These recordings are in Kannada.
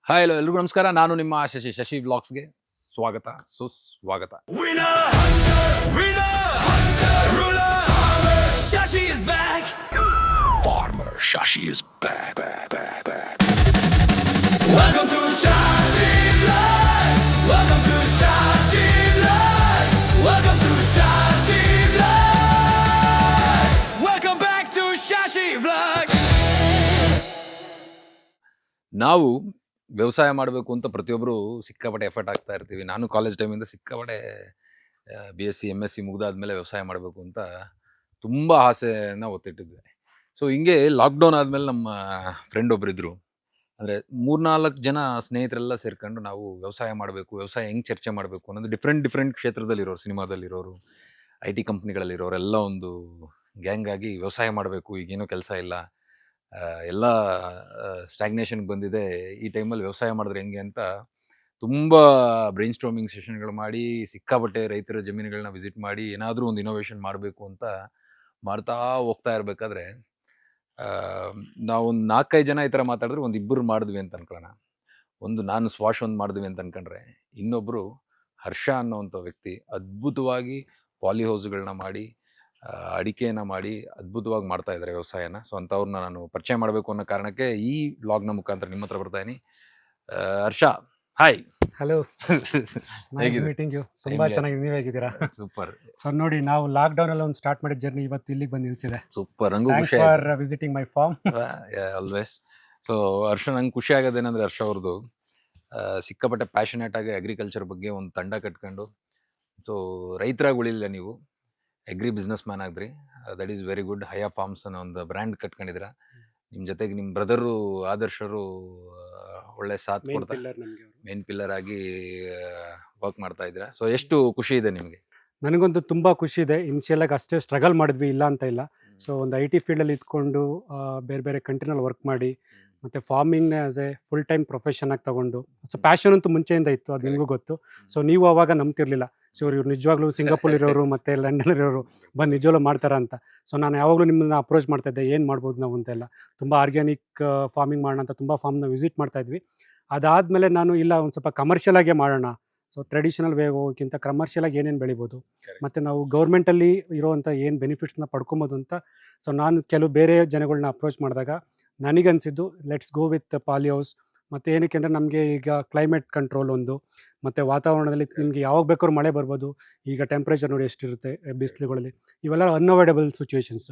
ಹಾಯ್ ಹಲೋ ಎಲ್ರಿಗೂ ನಮಸ್ಕಾರ. ನಾನು ನಿಮ್ಮ ಶಶಿ ವ್ಲಾಗ್ಸ್ಗೆ ಸ್ವಾಗತ ಸುಸ್ವಾಗತ. Shashi is back. Farmer Shashi is back, back, back, back. Welcome to Shashi Vlogs. Welcome to Shashi Vlogs. Welcome to Shashi Vlogs. Welcome back to Shashi Vlogs. ನಾವು ವ್ಯವಸಾಯ ಮಾಡಬೇಕು ಅಂತ ಪ್ರತಿಯೊಬ್ಬರು ಸಿಕ್ಕಾಪಟ್ಟೆ ಎಫರ್ಟ್ ಆಗ್ತಾ ಇರ್ತೀವಿ. ನಾನು ಕಾಲೇಜ್ ಟೈಮಿಂದ ಸಿಕ್ಕಾಪಟ್ಟೆ BSc MSc ಮುಗಿದಾದ್ಮೇಲೆ ವ್ಯವಸಾಯ ಮಾಡಬೇಕು ಅಂತ ತುಂಬ ಆಸೆನ ಒತ್ತಿಟ್ಟಿದ್ದೆ. ಸೊ ಹಿಂಗೆ ಲಾಕ್ಡೌನ್ ಆದಮೇಲೆ ನಮ್ಮ ಫ್ರೆಂಡ್ ಒಬ್ಬರಿದ್ದರು. ಅಂದರೆ 3-4 ಜನ ಸ್ನೇಹಿತರೆಲ್ಲ ಸೇರ್ಕೊಂಡು ನಾವು ವ್ಯವಸಾಯ ಮಾಡಬೇಕು, ವ್ಯವಸಾಯ ಹೆಂಗೆ ಚರ್ಚೆ ಮಾಡಬೇಕು ಅನ್ನೋದು ಡಿಫ್ರೆಂಟ್ ಕ್ಷೇತ್ರದಲ್ಲಿರೋರು, ಸಿನಿಮಾದಲ್ಲಿರೋರು, IT ಕಂಪ್ನಿಗಳಲ್ಲಿರೋರು ಎಲ್ಲ ಒಂದು ಗ್ಯಾಂಗ್ ಆಗಿ ವ್ಯವಸಾಯ ಮಾಡಬೇಕು, ಈಗೇನೋ ಕೆಲಸ ಇಲ್ಲ, ಎಲ್ಲ ಸ್ಟ್ಯಾಗ್ನೇಷನ್ಗೆ ಬಂದಿದೆ, ಈ ಟೈಮಲ್ಲಿ ವ್ಯವಸಾಯ ಮಾಡಿದ್ರೆ ಹೆಂಗೆ ಅಂತ ತುಂಬ ಬ್ರೈನ್ ಸ್ಟ್ರೋಮಿಂಗ್ ಸೆಷನ್ಗಳು ಮಾಡಿ ಸಿಕ್ಕಾಪಟ್ಟೆ ರೈತರ ಜಮೀನುಗಳನ್ನ ವಿಸಿಟ್ ಮಾಡಿ ಏನಾದರೂ ಒಂದು ಇನೋವೇಷನ್ ಮಾಡಬೇಕು ಅಂತ ಮಾಡ್ತಾ ಹೋಗ್ತಾ ಇರಬೇಕಾದ್ರೆ ನಾವೊಂದು 4-5 ಜನ ಈ ಥರ ಮಾತಾಡಿದ್ರೆ ಒಂದು 2 ಮಾಡಿದ್ವಿ ಅಂತ ಅನ್ಕೊಳ್ಳೋಣ. ಒಂದು ನಾನು ಸ್ವಾಶ್ ಒಂದು ಮಾಡಿದ್ವಿ ಅಂತ ಅನ್ಕೊಂಡ್ರೆ, ಇನ್ನೊಬ್ಬರು ಹರ್ಷ ಅನ್ನೋವಂಥ ವ್ಯಕ್ತಿ ಅದ್ಭುತವಾಗಿ ಪಾಲಿ ಹೌಸ್ಗಳನ್ನ ಮಾಡಿ ಅಡಿಕೆಯನ್ನು ಮಾಡಿ ಅದ್ಭುತವಾಗಿ ಮಾಡ್ತಾ ಇದ್ದಾರೆ ವ್ಯವಸಾಯನ. ಸೊ ಅಂಥವ್ರನ್ನ ನಾನು ಪರಿಚಯ ಮಾಡಬೇಕು ಅನ್ನೋ ಕಾರಣಕ್ಕೆ ಈ ವ್ಲಾಗ್ನ ಮುಖಾಂತರ ನಿಮ್ಮ ಹತ್ರ ಬರ್ತಾ ಇದೀನಿ. Harsha, hi. Hello, nice meeting you. ತುಂಬಾ ಚೆನ್ನಾಗಿ, ನೀವು ಹೇಗಿದ್ದೀರಾ? ಸೂಪರ್. ಸೊ ನೋಡಿ, ನಾವು ಲಾಕ್ಡೌನ್ ಅಲ್ಲಿ ಒಂದು ಸ್ಟಾರ್ಟ್ ಮಾಡಿದ ಜರ್ನಿ ಇವತ್ತು ಇಲ್ಲಿಗೆ ಬಂದು ನಿಲ್ಸಿದೆ. ಸೂಪರ್. ನಂಗೂ ಖುಷಿ for visiting my farm. Always. So Harsha, ನಂಗೆ ಖುಷಿ ಆಗೋದೇನೆಂದ್ರೆ ಹರ್ಷ ಅವ್ರದ್ದು ಸಿಕ್ಕಾಪಟ್ಟೆ ಪ್ಯಾಷನೇಟ್ ಆಗಿ ಅಗ್ರಿಕಲ್ಚರ್ ಬಗ್ಗೆ ಒಂದು ತಂಡ ಕಟ್ಕೊಂಡು, ಸೊ ರೈತರಾಗಿ ಉಳಿಲಿಲ್ಲ, ನೀವು ಅಗ್ರಿ ಬಿಸ್ನೆಸ್ ಮ್ಯಾನ್ ಆಗಿದ್ರಿ. That is very good. Haya farms ಅನ್ನೋ ಒಂದು ಬ್ರ್ಯಾಂಡ್ ಕಟ್ಕೊಂಡಿದ್ರ. ನಿಮ್ಮ ಜೊತೆಗೆ ನಿಮ್ಮ ಬ್ರದರು ಆದರ್ಶರು ಒಳ್ಳೆ ಸಾಥ್ ಕೊಡ್ತಾರೆ, ಮೇನ್ ಪಿಲ್ಲರ್ ಆಗಿ ವರ್ಕ್ ಮಾಡ್ತಾ ಇದ್ದೀರಾ. ಸೊ ಎಷ್ಟು ಖುಷಿ ಇದೆ ನಿಮಗೆ? ನನಗಂತೂ ತುಂಬ ಖುಷಿ ಇದೆ. ಇನಿಷಿಯಲ್ ಆಗಿ ಅಷ್ಟೇ ಸ್ಟ್ರಗಲ್ ಮಾಡಿದ್ವಿ, ಇಲ್ಲ ಅಂತ ಇಲ್ಲ. ಸೊ ಒಂದು IT ಫೀಲ್ಡಲ್ಲಿ ಇದ್ಕೊಂಡು ಬೇರೆ ಬೇರೆ ಕಂಟ್ರಿನಲ್ಲಿ ವರ್ಕ್ ಮಾಡಿ, ಮತ್ತು ಫಾರ್ಮಿಂಗ್ನೇ as a full time profession ಆಗಿ ತಗೊಂಡು, ಸೊ ಪ್ಯಾಷನ್ ಅಂತೂ ಮುಂಚೆಯಿಂದ ಇತ್ತು, ಅದು ನಿಮಗೂ ಗೊತ್ತು. ಸೊ ನೀವು ಅವಾಗ ನಂಬ್ತಿರ್ಲಿಲ್ಲ, ಸೊ ಇವ್ರು ನಿಜವಾಗ್ಲೂ ಸಿಂಗಾಪುರಲ್ಲಿರೋರು ಮತ್ತು ಲಂಡನಲ್ಲಿರೋರು ಬಂದು ನಿಜವಾಗ್ಲೂ ಮಾಡ್ತಾರ ಅಂತ. ಸೊ ನಾನು ಯಾವಾಗಲೂ ನಿಮ್ಮನ್ನ ಅಪ್ರೋಚ್ ಮಾಡ್ತಾ ಇದ್ದೆ, ಏನು ಮಾಡ್ಬೋದು ನಾವು ಅಂತೆಲ್ಲ. ತುಂಬ ಆರ್ಗ್ಯಾನಿಕ್ ಫಾರ್ಮಿಂಗ್ ಮಾಡೋಣ ಅಂತ ತುಂಬ ಫಾರ್ಮ್ನ ವಿಸಿಟ್ ಮಾಡ್ತಾ ಇದ್ವಿ. ಅದಾದಮೇಲೆ ನಾನು ಇಲ್ಲ, ಒಂದು ಸ್ವಲ್ಪ ಕಮರ್ಷಿಯಲ್ ಆಗೇ ಮಾಡೋಣ, ಸೊ ಟ್ರೆಡಿಷನಲ್ ವೇ ಹೋಗೋಕ್ಕಿಂತ ಕಮರ್ಷಿಯಲಾಗಿ ಏನೇನು ಬೆಳಿಬೋದು ಮತ್ತು ನಾವು ಗೌರ್ಮೆಂಟಲ್ಲಿ ಇರೋವಂಥ ಏನು ಬೆನಿಫಿಟ್ಸ್ನ ಪಡ್ಕೊಬೋದು ಅಂತ. ಸೊ ನಾನು ಕೆಲವು ಬೇರೆ ಜನಗಳನ್ನ ಅಪ್ರೋಚ್ ಮಾಡಿದಾಗ ನನಗನ್ಸಿದ್ದು let's go with poly house. ಮತ್ತು ಏನಕ್ಕೆ ಅಂದರೆ ನಮಗೆ ಈಗ ಕ್ಲೈಮೇಟ್ ಕಂಟ್ರೋಲ್ ಒಂದು, ಮತ್ತು ವಾತಾವರಣದಲ್ಲಿ ನಿಮಗೆ ಯಾವಾಗ ಬೇಕಾದ್ರೂ ಮಳೆ ಬರ್ಬೋದು. ಈಗ ಟೆಂಪ್ರೇಚರ್ ನೋಡಿ ಎಷ್ಟಿರುತ್ತೆ ಬಿಸಿಲುಗಳಲ್ಲಿ, ಇವೆಲ್ಲ ಅನ್ಅವಾಯ್ಡಬಲ್ ಸಿಚುವೇಶನ್ಸ್.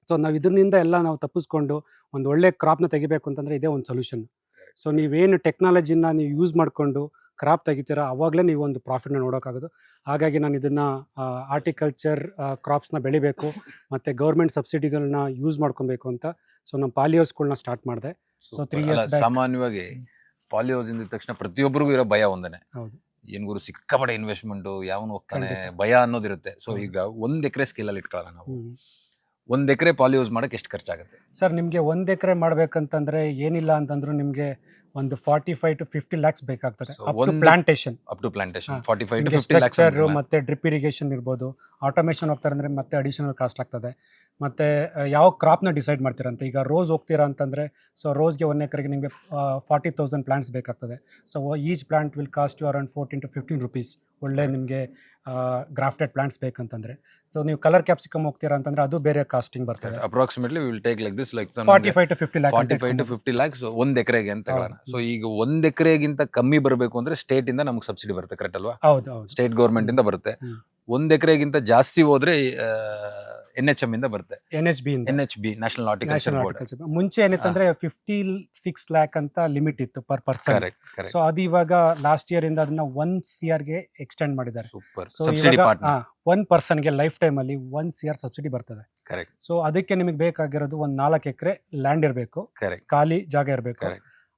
ಸೊ ನಾವು ಇದರಿಂದ ಎಲ್ಲ ನಾವು ತಪ್ಪಿಸ್ಕೊಂಡು ಒಂದು ಒಳ್ಳೆ ಕ್ರಾಪ್ನ ತೆಗಿಬೇಕು ಅಂತಂದರೆ ಇದೇ ಒಂದು ಸೊಲ್ಯೂಷನ್. ಸೊ ನೀವೇನು ಟೆಕ್ನಾಲಜಿನ ನೀವು ಯೂಸ್ ಮಾಡಿಕೊಂಡು ಕ್ರಾಪ್ ತೆಗಿತೀರಾ, ಆವಾಗಲೇ ನೀವು ಒಂದು ಪ್ರಾಫಿಟ್ನ ನೋಡೋಕ್ಕಾಗೋದು. ಹಾಗಾಗಿ ನಾನು ಇದನ್ನು ಆರ್ಟಿಕಲ್ಚರ್ ಕ್ರಾಪ್ಸ್ನ ಬೆಳಿಬೇಕು ಮತ್ತು ಗೌರ್ಮೆಂಟ್ ಸಬ್ಸಿಡಿಗಳನ್ನ ಯೂಸ್ ಮಾಡ್ಕೊಬೇಕು ಅಂತ ಸೊ ನಮ್ಮ ಪಾಲಿ ಹೌಸ್ಗಳನ್ನ ಸ್ಟಾರ್ಟ್ ಮಾಡಿದೆ. So 3 years back. ಸಾಮಾನ್ಯವಾಗಿ ಪಾಲಿ ಹೌಸ್ ಇಂದ ತಕ್ಷಣ ಪ್ರತಿಯೊಬ್ಬರಿಗೂ ಇರೋ ಭಯ ಒಂದೇನೆ, ಹೌದು, ಏನ್ ಗುರು ಸಿಕ್ಕಾಪಟ್ಟೆ ಇನ್ವೆಸ್ಟ್ಮೆಂಟು, ಯಾವನು ಹೋಗ್ತಾನೆ, ಭಯ ಅನ್ನೋದಿರುತ್ತೆ. ಸೊ ಈಗ 1 ಎಕರೆ ಸ್ಕೇಲಲ್ಲಿ ಇಟ್ಕೊಳ್ಳೋಣ ನಾವು. 1 ಎಕರೆ ಪಾಲಿ ಹೌಸ್ ಮಾಡಕ್ಕೆ ಎಷ್ಟು ಖರ್ಚಾಗುತ್ತೆ ಸರ್? ನಿಮಗೆ 1 ಎಕರೆ ಮಾಡಬೇಕಂತಂದ್ರೆ ಏನಿಲ್ಲ ಅಂತಂದ್ರೂ ನಿಮಗೆ ಒಂದು 45 to 50 lakhs ಬೇಕಾಗ್ತದೆ. Plantation up to plantation 45 to 50 lakhs. ಮತ್ತೆ ಡ್ರಿಪ್ ಇರಿಗೇಷನ್ ಇರ್ಬೋದು, ಆಟೋಮೇಷನ್ ಹೋಗ್ತಾರೆ ಅಂದರೆ ಮತ್ತೆ ಅಡಿಷನಲ್ ಕಾಸ್ಟ್ ಆಗ್ತದೆ. ಮತ್ತು ಯಾವ ಕ್ರಾಪ್ನ ಡಿಸೈಡ್ ಮಾಡ್ತೀರಂತ, ಈಗ ರೋಸ್ ಹೋಗ್ತೀರಾ ಅಂತಂದರೆ ಸೊ ರೋಸ್ಗೆ 1 ಎಕರೆಗೆ ನಿಮಗೆ 40,000 ಪ್ಲಾಂಟ್ಸ್ ಬೇಕಾಗ್ತದೆ. So each plant will cost you around 14 to 15 rupees. ಒಳ್ಳೆ ನಿಮಗೆ ಗ್ರಾಫ್ಟೆಡ್ ಪ್ಲಾಂಟ್ಸ್ ಬೇಕಂತಂದರೆ. ಸೊ ನೀವು ಕಲರ್ ಕ್ಯಾಪ್ಸಿಕಮ್ ಹೋಗ್ತೀರಾ ಅಂತಂದರೆ ಅದು ಬೇರೆ ಕಾಸ್ಟಿಂಗ್ ಬರ್ತದೆ. Approximately we will take like this, like 45 to 50 lakhs. 45 to 50 lakhs 1 ಎಕರೆಗೆ ಅಂತ ಹೇಳೋಣ. ಸೊ ಈಗ 1 ಎಕರೆಗಿಂತ ಕಮ್ಮಿ ಬರಬೇಕು ಅಂದ್ರೆ ಸ್ಟೇಟ್ ಇಂದ ನಮಗೆ ಸಬ್ಸಿಡಿ ಬರುತ್ತೆ, ಕರೆಕ್ಟ್ ಅಲ್ವಾ? ಹೌದು ಹೌದು, ಸ್ಟೇಟ್ ಗೌರ್ಮೆಂಟ್ ಇಂದ ಬರುತ್ತೆ. 1 ಎಕರೆಗಿಂತ ಜಾಸ್ತಿ ಹೋದ್ರೆ NHM ಇಂದ ಬರುತ್ತೆ, NHB ನ್ಯಾಷನಲ್ ಹಾರ್ಟಿಕಲ್ಚರ್ ಬೋರ್ಡ್. ಮುಂಚೆ ಏನಿತ್ತಂದ್ರೆ 56 lakh ಅಂತ ಲಿಮಿಟ್ ಇತ್ತು ಪರ್ ಪರ್ಸನ್. ಸೊ ಅದು ಇವಾಗ ಲಾಸ್ಟ್ ಇಯರ್ ಇಂದ ಅದನ್ನ 1 CR ಗೆ ಎಕ್ಸ್ಟೆಂಡ್ ಮಾಡಿದ್ದಾರೆ. ಸೂಪರ್. ಸೊ ಸಬ್ಸಿಡಿ ಪಾರ್ಟ್ನರ್ 1 ಪರ್ಸನ್ಗೆ ಲೈಫ್ ಟೈಮ್ ಅಲ್ಲಿ 1 CR ಸಬ್ಸಿಡಿ ಬರ್ತದೆ. ಕರೆಕ್ಟ್. ಸೊ ಅದಕ್ಕೆ ನಿಮಗೆ ಬೇಕಾಗಿರೋದು ಒಂದು 4 ಎಕರೆ ಲ್ಯಾಂಡ್ ಇರಬೇಕು, ಕರೆಕ್ಟ್, ಖಾಲಿ ಜಾಗ ಇರಬೇಕು.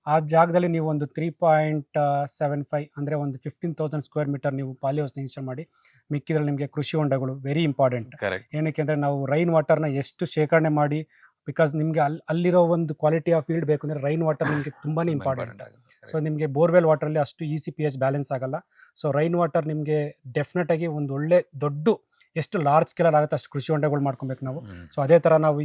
ಆ ಜಾಗದಲ್ಲಿ ನೀವು ಒಂದು 3.75 ಅಂದರೆ ಒಂದು 15,000 ಸ್ಕ್ವೇರ್ ಮೀಟರ್ ನೀವು ಪಾಲಿ ಹೌಸ್ನ ಇನ್ಸ್ಟಾಲ್ ಮಾಡಿ. ಮಿಕ್ಕಿದ್ರಲ್ಲಿ ನಿಮಗೆ ಕೃಷಿ ಹೊಂಡಗಳು ವೆರಿ ಇಂಪಾರ್ಟೆಂಟ್. ಏನಕ್ಕೆ ಅಂದರೆ ನಾವು ರೈನ್ ವಾಟರ್ನ ಎಷ್ಟು ಶೇಖರಣೆ ಮಾಡಿ, ಬಿಕಾಸ್ ನಿಮಗೆ ಅಲ್ಲಿರೋ ಒಂದು ಕ್ವಾಲಿಟಿ ಆಫ್ ಫೀಲ್ಡ್ ಬೇಕು ಅಂದರೆ ರೈನ್ ವಾಟರ್ ನಿಮಗೆ ತುಂಬಾ ಇಂಪಾರ್ಟೆಂಟ್. ಸೊ ನಿಮಗೆ ಬೋರ್ವೆಲ್ ವಾಟರಲ್ಲಿ ಅಷ್ಟು EC pH ಬ್ಯಾಲೆನ್ಸ್ ಆಗಲ್ಲ. ಸೊ ರೈನ್ ವಾಟರ್ ನಿಮಗೆ ಡೆಫಿನೆಟ್ ಆಗಿ ಒಂದು ಒಳ್ಳೆ ದೊಡ್ಡ ಎಷ್ಟು ಲಾರ್ಜ್ ಸ್ಕೇಲಲ್ಲಿ ಆಗುತ್ತೆ ಅಷ್ಟು ಕೃಷಿ ಹೊಂಡಗಳು ಮಾಡ್ಕೊಬೇಕು ನಾವು. ಸೊ ಅದೇ ಥರ ನಾವು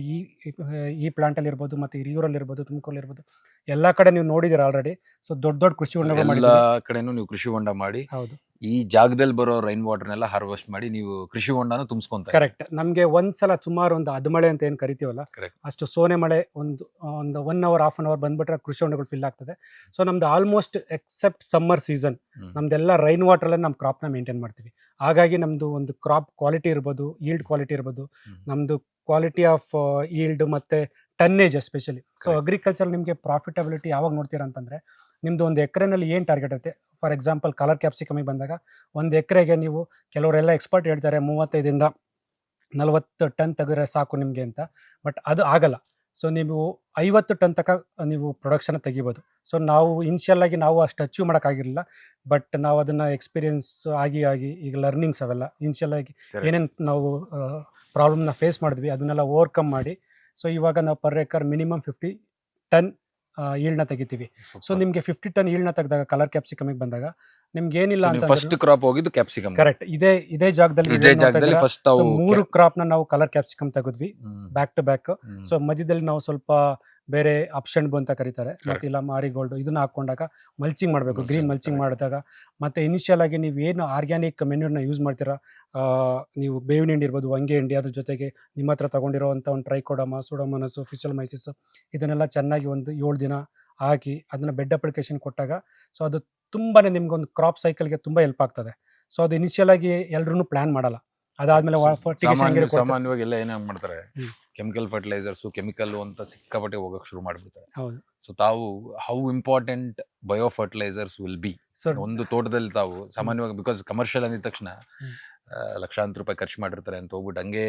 ಈ ಪ್ಲಾಂಟಲ್ಲಿ ಇರ್ಬೋದು, ಮತ್ತು ಹಿರಿಯೂರಲ್ಲಿ ಇರ್ಬೋದು, ತುಮಕೂರಲ್ಲಿ ಇರ್ಬೋದು, ಎಲ್ಲ ಕಡೆ ನೀವು ನೋಡಿದ್ದೀರಾ ಆಲ್ರೆಡಿ. ಸೊ ದೊಡ್ಡ ದೊಡ್ಡ ಕೃಷಿ ಹೊಂಡಗಳು ಎಲ್ಲ ಮಾಡಿದ್ದೀವಿ. ಕಡೆನೂ ನೀವು ಕೃಷಿ ಹೊಂಡ ಮಾಡಿ ಹೌದು, ಈ ಜಾಗದಲ್ಲಿ ಬರೋ ರೈನ್ ವಾಟರ್ನೆಲ್ಲ ಹಾರ್ವೆಸ್ಟ್ ಮಾಡಿ ನೀವು ಕೃಷಿ ಹೊಂಡನ ತುಂಬಿಸ್ಕೊಂತ. ಕರೆಕ್ಟ್. ನಮಗೆ ಒಂದ್ಸಲ ಸುಮಾರು ಒಂದು ಅದ್ಮಳೆ ಅಂತ ಏನು ಕರಿತೀವಲ್ಲ, Correct. ಅಷ್ಟು ಸೋನೆ ಮಳೆ ಒಂದು 1 ಅವರ್ ಹಾಫ್ ಅನ್ ಅವರ್ ಬಂದ್ಬಿಟ್ರೆ ಕೃಷಿ ಹೊಂಡಗಳು ಫಿಲ್ ಆಗ್ತದೆ. ಸೊ ನಮ್ದು ಆಲ್ಮೋಸ್ಟ್ ಎಕ್ಸೆಪ್ಟ್ ಸಮ್ಮರ್ ಸೀಸನ್ ನಮ್ದೆಲ್ಲ ರೈನ್ ವಾಟರ್ಲೇ ನಮ್ಮ ಕ್ರಾಪ್ನ ಮೇಂಟೈನ್ ಮಾಡ್ತೀವಿ. ಹಾಗಾಗಿ ನಮ್ದು ಒಂದು ಕ್ರಾಪ್ ಕ್ವಾಲಿಟಿ ಇರ್ಬೋದು, ಈಲ್ಡ್ ಕ್ವಾಲಿಟಿ ಇರ್ಬೋದು, ನಮ್ದು ಕ್ವಾಲಿಟಿ ಆಫ್ ಈಲ್ಡ್ ಮತ್ತೆ ಟನ್ನೇಜ್ ಎಸ್ಪೆಷಲಿ. ಸೊ ಅಗ್ರಿಕಲ್ಚರ್ ನಿಮಗೆ ಪ್ರಾಫಿಟಬಿಲಿಟಿ ಯಾವಾಗ ನೋಡ್ತೀರಾ ಅಂತಂದರೆ, ನಿಮ್ಮದು ಒಂದು ಎಕರೆನಲ್ಲಿ ಏನು ಟಾರ್ಗೆಟ್ ಇರುತ್ತೆ. ಫಾರ್ ಎಕ್ಸಾಂಪಲ್ ಕಲರ್ ಕ್ಯಾಪ್ಸಿಕಮಿಗೆ ಬಂದಾಗ ಒಂದು ಎಕರೆಗೆ ನೀವು, ಕೆಲವರೆಲ್ಲ ಎಕ್ಸ್ಪರ್ಟ್ ಹೇಳ್ತಾರೆ 35 ಇಂದ 40 ಟನ್ ತೆಗೆದ್ರೆ ಸಾಕು ನಿಮಗೆ ಅಂತ, ಬಟ್ ಅದು ಆಗಲ್ಲ. ಸೊ ನೀವು 50 ಟನ್ ತನಕ ನೀವು ಪ್ರೊಡಕ್ಷನ್ ತೆಗಿಬೋದು. ಸೊ ನಾವು ಇನಿಷಿಯಲ್ ಆಗಿ ನಾವು ಅಷ್ಟು ಅಚೀವ್ ಮಾಡೋಕ್ಕಾಗಿರಲಿಲ್ಲ, ಬಟ್ ನಾವು ಅದನ್ನು ಎಕ್ಸ್ಪೀರಿಯನ್ಸ್ ಆಗಿ ಈಗ ಲರ್ನಿಂಗ್ಸ್ ಅವೆಲ್ಲ ಇನಿಷಿಯಲ್ ಆಗಿ ಏನೇನು ನಾವು ಪ್ರಾಬ್ಲಮ್ನ ಫೇಸ್ ಮಾಡಿದ್ವಿ ಅದನ್ನೆಲ್ಲ ಓವರ್ಕಮ್ ಮಾಡಿ, ಸೊ ಇವಾಗ ನಾವು ಪರ್ ಎಕರ್ ಮಿನಿಮಮ್ 50 ಟನ್ ಈಲ್ಡ್ನ ತೆಗಿತೀವಿ. ಸೊ ನಿಮಗೆ 50 ಟನ್ ಈಲ್ಡ್ನ ತೆಗೆದಾಗ ಕಲರ್ ಕ್ಯಾಪ್ಸಿಕಮಿಗೆ ಬಂದಾಗ ನಿಮ್ಗೆ ಏನಿಲ್ಲ ಅಂತ ಫಸ್ಟ್ ಕ್ರಾಪ್ ಹೋಗಿದ್ದು ಕ್ಯಾಪ್ಸಿಕಮ್. ಕರೆಕ್ಟ್. ಇದೇ ಜಾಗದಲ್ಲಿ ಫಸ್ಟ್ 3 ಕ್ರಾಪ್ನ ನಾವು ಕಲರ್ ಕ್ಯಾಪ್ಸಿಕಮ್ ತೆಗೆದ್ವಿ ಬ್ಯಾಕ್ ಟು ಬ್ಯಾಕ್. ಸೊ ಮಧ್ಯದಲ್ಲಿ ನಾವು ಸ್ವಲ್ಪ ಬೇರೆ ಅಪ್ಷನ್ಬು ಅಂತ ಕರೀತಾರೆ, ಮತ್ತೆ ಇಲ್ಲ ಮಾರಿಗೋಲ್ಡ್, ಇದನ್ನ ಹಾಕೊಂಡಾಗ ಮಲ್ಚಿಂಗ್ ಮಾಡಬೇಕು, ಗ್ರೀನ್ ಮಲ್ಚಿಂಗ್ ಮಾಡಿದಾಗ. ಮತ್ತೆ ಇನಿಷಿಯಲ್ ಆಗಿ ನೀವು ಏನು ಆರ್ಗ್ಯಾನಿಕ್ ಮೆನ್ಯೂರ್ನ ಯೂಸ್ ಮಾಡ್ತೀರಾ, ನೀವು ಬೇವಿನ ಹಿಂಡಿ ಇರ್ಬೋದು, ಹೊಂಗೆ ಹಿಂಡಿ, ಅದ್ರ ಜೊತೆಗೆ ನಿಮ್ಮ ಹತ್ರ ತಗೊಂಡಿರೋವಂಥ ಒಂದು ಟ್ರೈಕೋಡಮ, ಸೂಡೋಮೋನಾಸ್, ಫಿಸೋಲ್ಮೈಸಿಸ್, ಇದನ್ನೆಲ್ಲ ಚೆನ್ನಾಗಿ ಒಂದು 7 ದಿನ ಹಾಕಿ ಅದನ್ನ ಬೆಡ್ ಅಪ್ಲಿಕೇಶನ್ ಕೊಟ್ಟಾಗ, ಸೊ ಅದು ತುಂಬಾನೇ ನಿಮ್ಗೊಂದು ಕ್ರಾಪ್ ಸೈಕಲ್ಗೆ ತುಂಬಾ ಹೆಲ್ಪ್ ಆಗ್ತದೆ. ಸೊ ಅದು ಇನಿಷಿಯಲ್ ಆಗಿ ಎಲ್ಲರೂ ಪ್ಲಾನ್ ಮಾಡಲ್ಲ. ಅದಾದ್ಮೇಲೆ ಸಾಮಾನ್ಯವಾಗಿ ಎಲ್ಲ ಏನ್ ಮಾಡ್ತಾರೆ, ಕೆಮಿಕಲ್ ಫರ್ಟಿಲೈಸರ್ಸ್, ಕೆಮಿಕಲ್ ಅಂತ ಸಿಕ್ಕಾಪಟ್ಟೆ ಹೋಗಕ್ ಶುರು ಮಾಡ್ಬಿಡ್ತಾರೆ. ಹೌದು. ಸೊ ತಾವು how important bio fertilisers will be ಒಂದು ತೋಟದಲ್ಲಿ ತಾವು ಸಾಮಾನ್ಯವಾಗಿ, ಬಿಕಾಸ್ ಕಮರ್ಷಿಯಲ್ ಅಂದಿದ ತಕ್ಷಣ ಲಕ್ಷಾಂತರ ರೂಪಾಯಿ ಖರ್ಚು ಮಾಡಿರ್ತಾರೆ ಅಂತ ಹೋಗ್ಬಿಟ್ಟು ಹಂಗೆ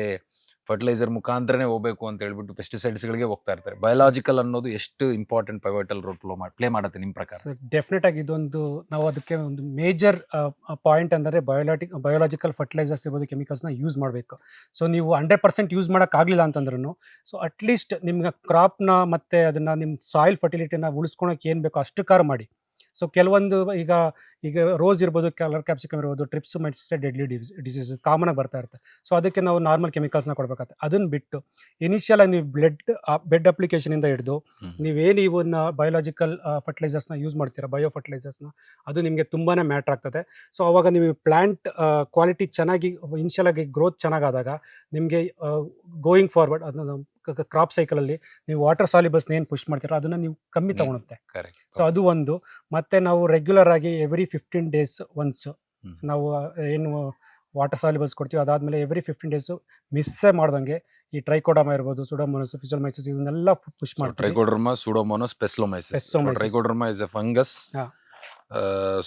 ಫರ್ಟಿಲೈಸರ್ ಮುಖಾಂತರನೇ ಹೋಗ್ಬೇಕು ಅಂತ ಹೇಳ್ಬಿಟ್ಟು ಪೆಸ್ಟಿಸೈಡ್ಸ್ಗಳಿಗೆ ಹೋಗ್ತಾ ಇರ್ತಾರೆ. ಬಯೋಲಾಜಿಕಲ್ ಅನ್ನೋದು ಎಷ್ಟು ಇಂಪಾರ್ಟೆಂಟ್ ಪೈವಟಲ್ ರೋಲ್ ಪ್ಲೇ ಮಾಡುತ್ತೆ ನಿಮ್ಮ ಪ್ರಕಾರ? ಡೆಫಿನೆಟ್ ಆಗಿ ಇದೊಂದು ನಾವು ಅದಕ್ಕೆ ಒಂದು ಮೇಜರ್ ಪಾಯಿಂಟ್ ಅಂದರೆ ಬಯೋಲಾಜಿಕಲ್ ಫರ್ಟಿಲೈಸರ್ಸ್ ಇರ್ಬೋದು, ಕೆಮಿಕಲ್ಸ್ನ ಯೂಸ್ ಮಾಡಬೇಕು. ಸೊ ನೀವು 100% ಯೂಸ್ ಮಾಡೋಕ್ಕಾಗಲಿಲ್ಲ ಅಂತಂದ್ರೂ, ಸೊ ಅಟ್ಲೀಸ್ಟ್ ನಿಮ್ಗೆ ಕ್ರಾಪ್ನ ಮತ್ತು ಅದನ್ನು ನಿಮ್ಮ ಸಾಯಿಲ್ ಫರ್ಟಿಲಿಟಿನ ಉಳಿಸ್ಕೊಳಕ್ಕೆ ಏನು ಬೇಕೋ ಅಷ್ಟು ಕಾರ್ ಮಾಡಿ. ಸೊ ಕೆಲವೊಂದು ಈಗ ರೋಸ್ ಇರ್ಬೋದು, ಕಲರ್ ಕ್ಯಾಪ್ಸಿಕಮ್ ಇರ್ಬೋದು, thrips, mites, deadly diseases common ಆಗಿ ಬರ್ತಾ ಇರುತ್ತೆ. ಸೊ ಅದಕ್ಕೆ ನಾವು ನಾರ್ಮಲ್ ಕೆಮಿಕಲ್ಸ್ನ ಕೊಡಬೇಕಾಗುತ್ತೆ. ಅದನ್ನು ಬಿಟ್ಟು ಇನಿಷಿಯಲ್ ಆಗಿ ನೀವು ಬೆಡ್ ಅಪ್ಲಿಕೇಶನಿಂದ ಹಿಡಿದು ನೀವೇನು ಇವನ್ನ ಬಯೋಲಾಜಿಕಲ್ ಫರ್ಟಿಲೈಸರ್ಸ್ನ ಯೂಸ್ ಮಾಡ್ತೀರಾ, ಬಯೋ ಫರ್ಟಿಲೈಸರ್ಸ್ನ, ಅದು ನಿಮಗೆ ತುಂಬಾ ಮ್ಯಾಟ್ರ್ ಆಗ್ತದೆ. ಸೊ ಅವಾಗ ನೀವು ಪ್ಲ್ಯಾಂಟ್ ಕ್ವಾಲಿಟಿ ಚೆನ್ನಾಗಿ ಇನಿಷಿಯಲ್ ಆಗಿ ಗ್ರೋತ್ ಚೆನ್ನಾಗಾದಾಗ ನಿಮಗೆ ಗೋಯಿಂಗ್ ಫಾರ್ವರ್ಡ್ ಅದನ್ನು ಕ್ರಾಪ್ ಸೈಕಲಲ್ಲಿ ನೀವು ವಾಟರ್ ಸಾಲ್ಯುಬಲ್ಸ್ನ ಏನು ಪುಷ್ ಮಾಡ್ತೀರೋ ಅದನ್ನು ನೀವು ಕಮ್ಮಿ ತಗೊಳುತ್ತೆ. ಸೊ ಅದು ಒಂದು. ಮತ್ತು ನಾವು ರೆಗ್ಯುಲರ್ ಆಗಿ ಎವ್ರಿ 15 days ಒನ್ಸ್ ನಾವು ಏನು ವಾಟರ್ ಸಾಲ್ಯುಬಲ್ಸ್ ಕೊಡ್ತೀವಿ, ಅದಾದಮೇಲೆ ಎವ್ರಿ 15 days ಮಿಸ್ಸೇ ಮಾಡ್ದಂಗೆ ಈ ಟ್ರೈಕೋಡರ್ಮಾ ಇರ್ಬೋದು, ಸೂಡೋಮೋನಾಸ್, ಫಿಸೋಲ್ಮೈಸಿಸ್, ಇದನ್ನೆಲ್ಲ ಪುಷ್ ಮಾಡ್ತೀವಿ. ಟ್ರೈಕೋಡರ್ಮಾ, ಸೂಡೋಮೋನಾಸ್, ಸ್ಪೆಸ್ಲೋಮೈಸಿಸ್. Trichoderma is a fungus,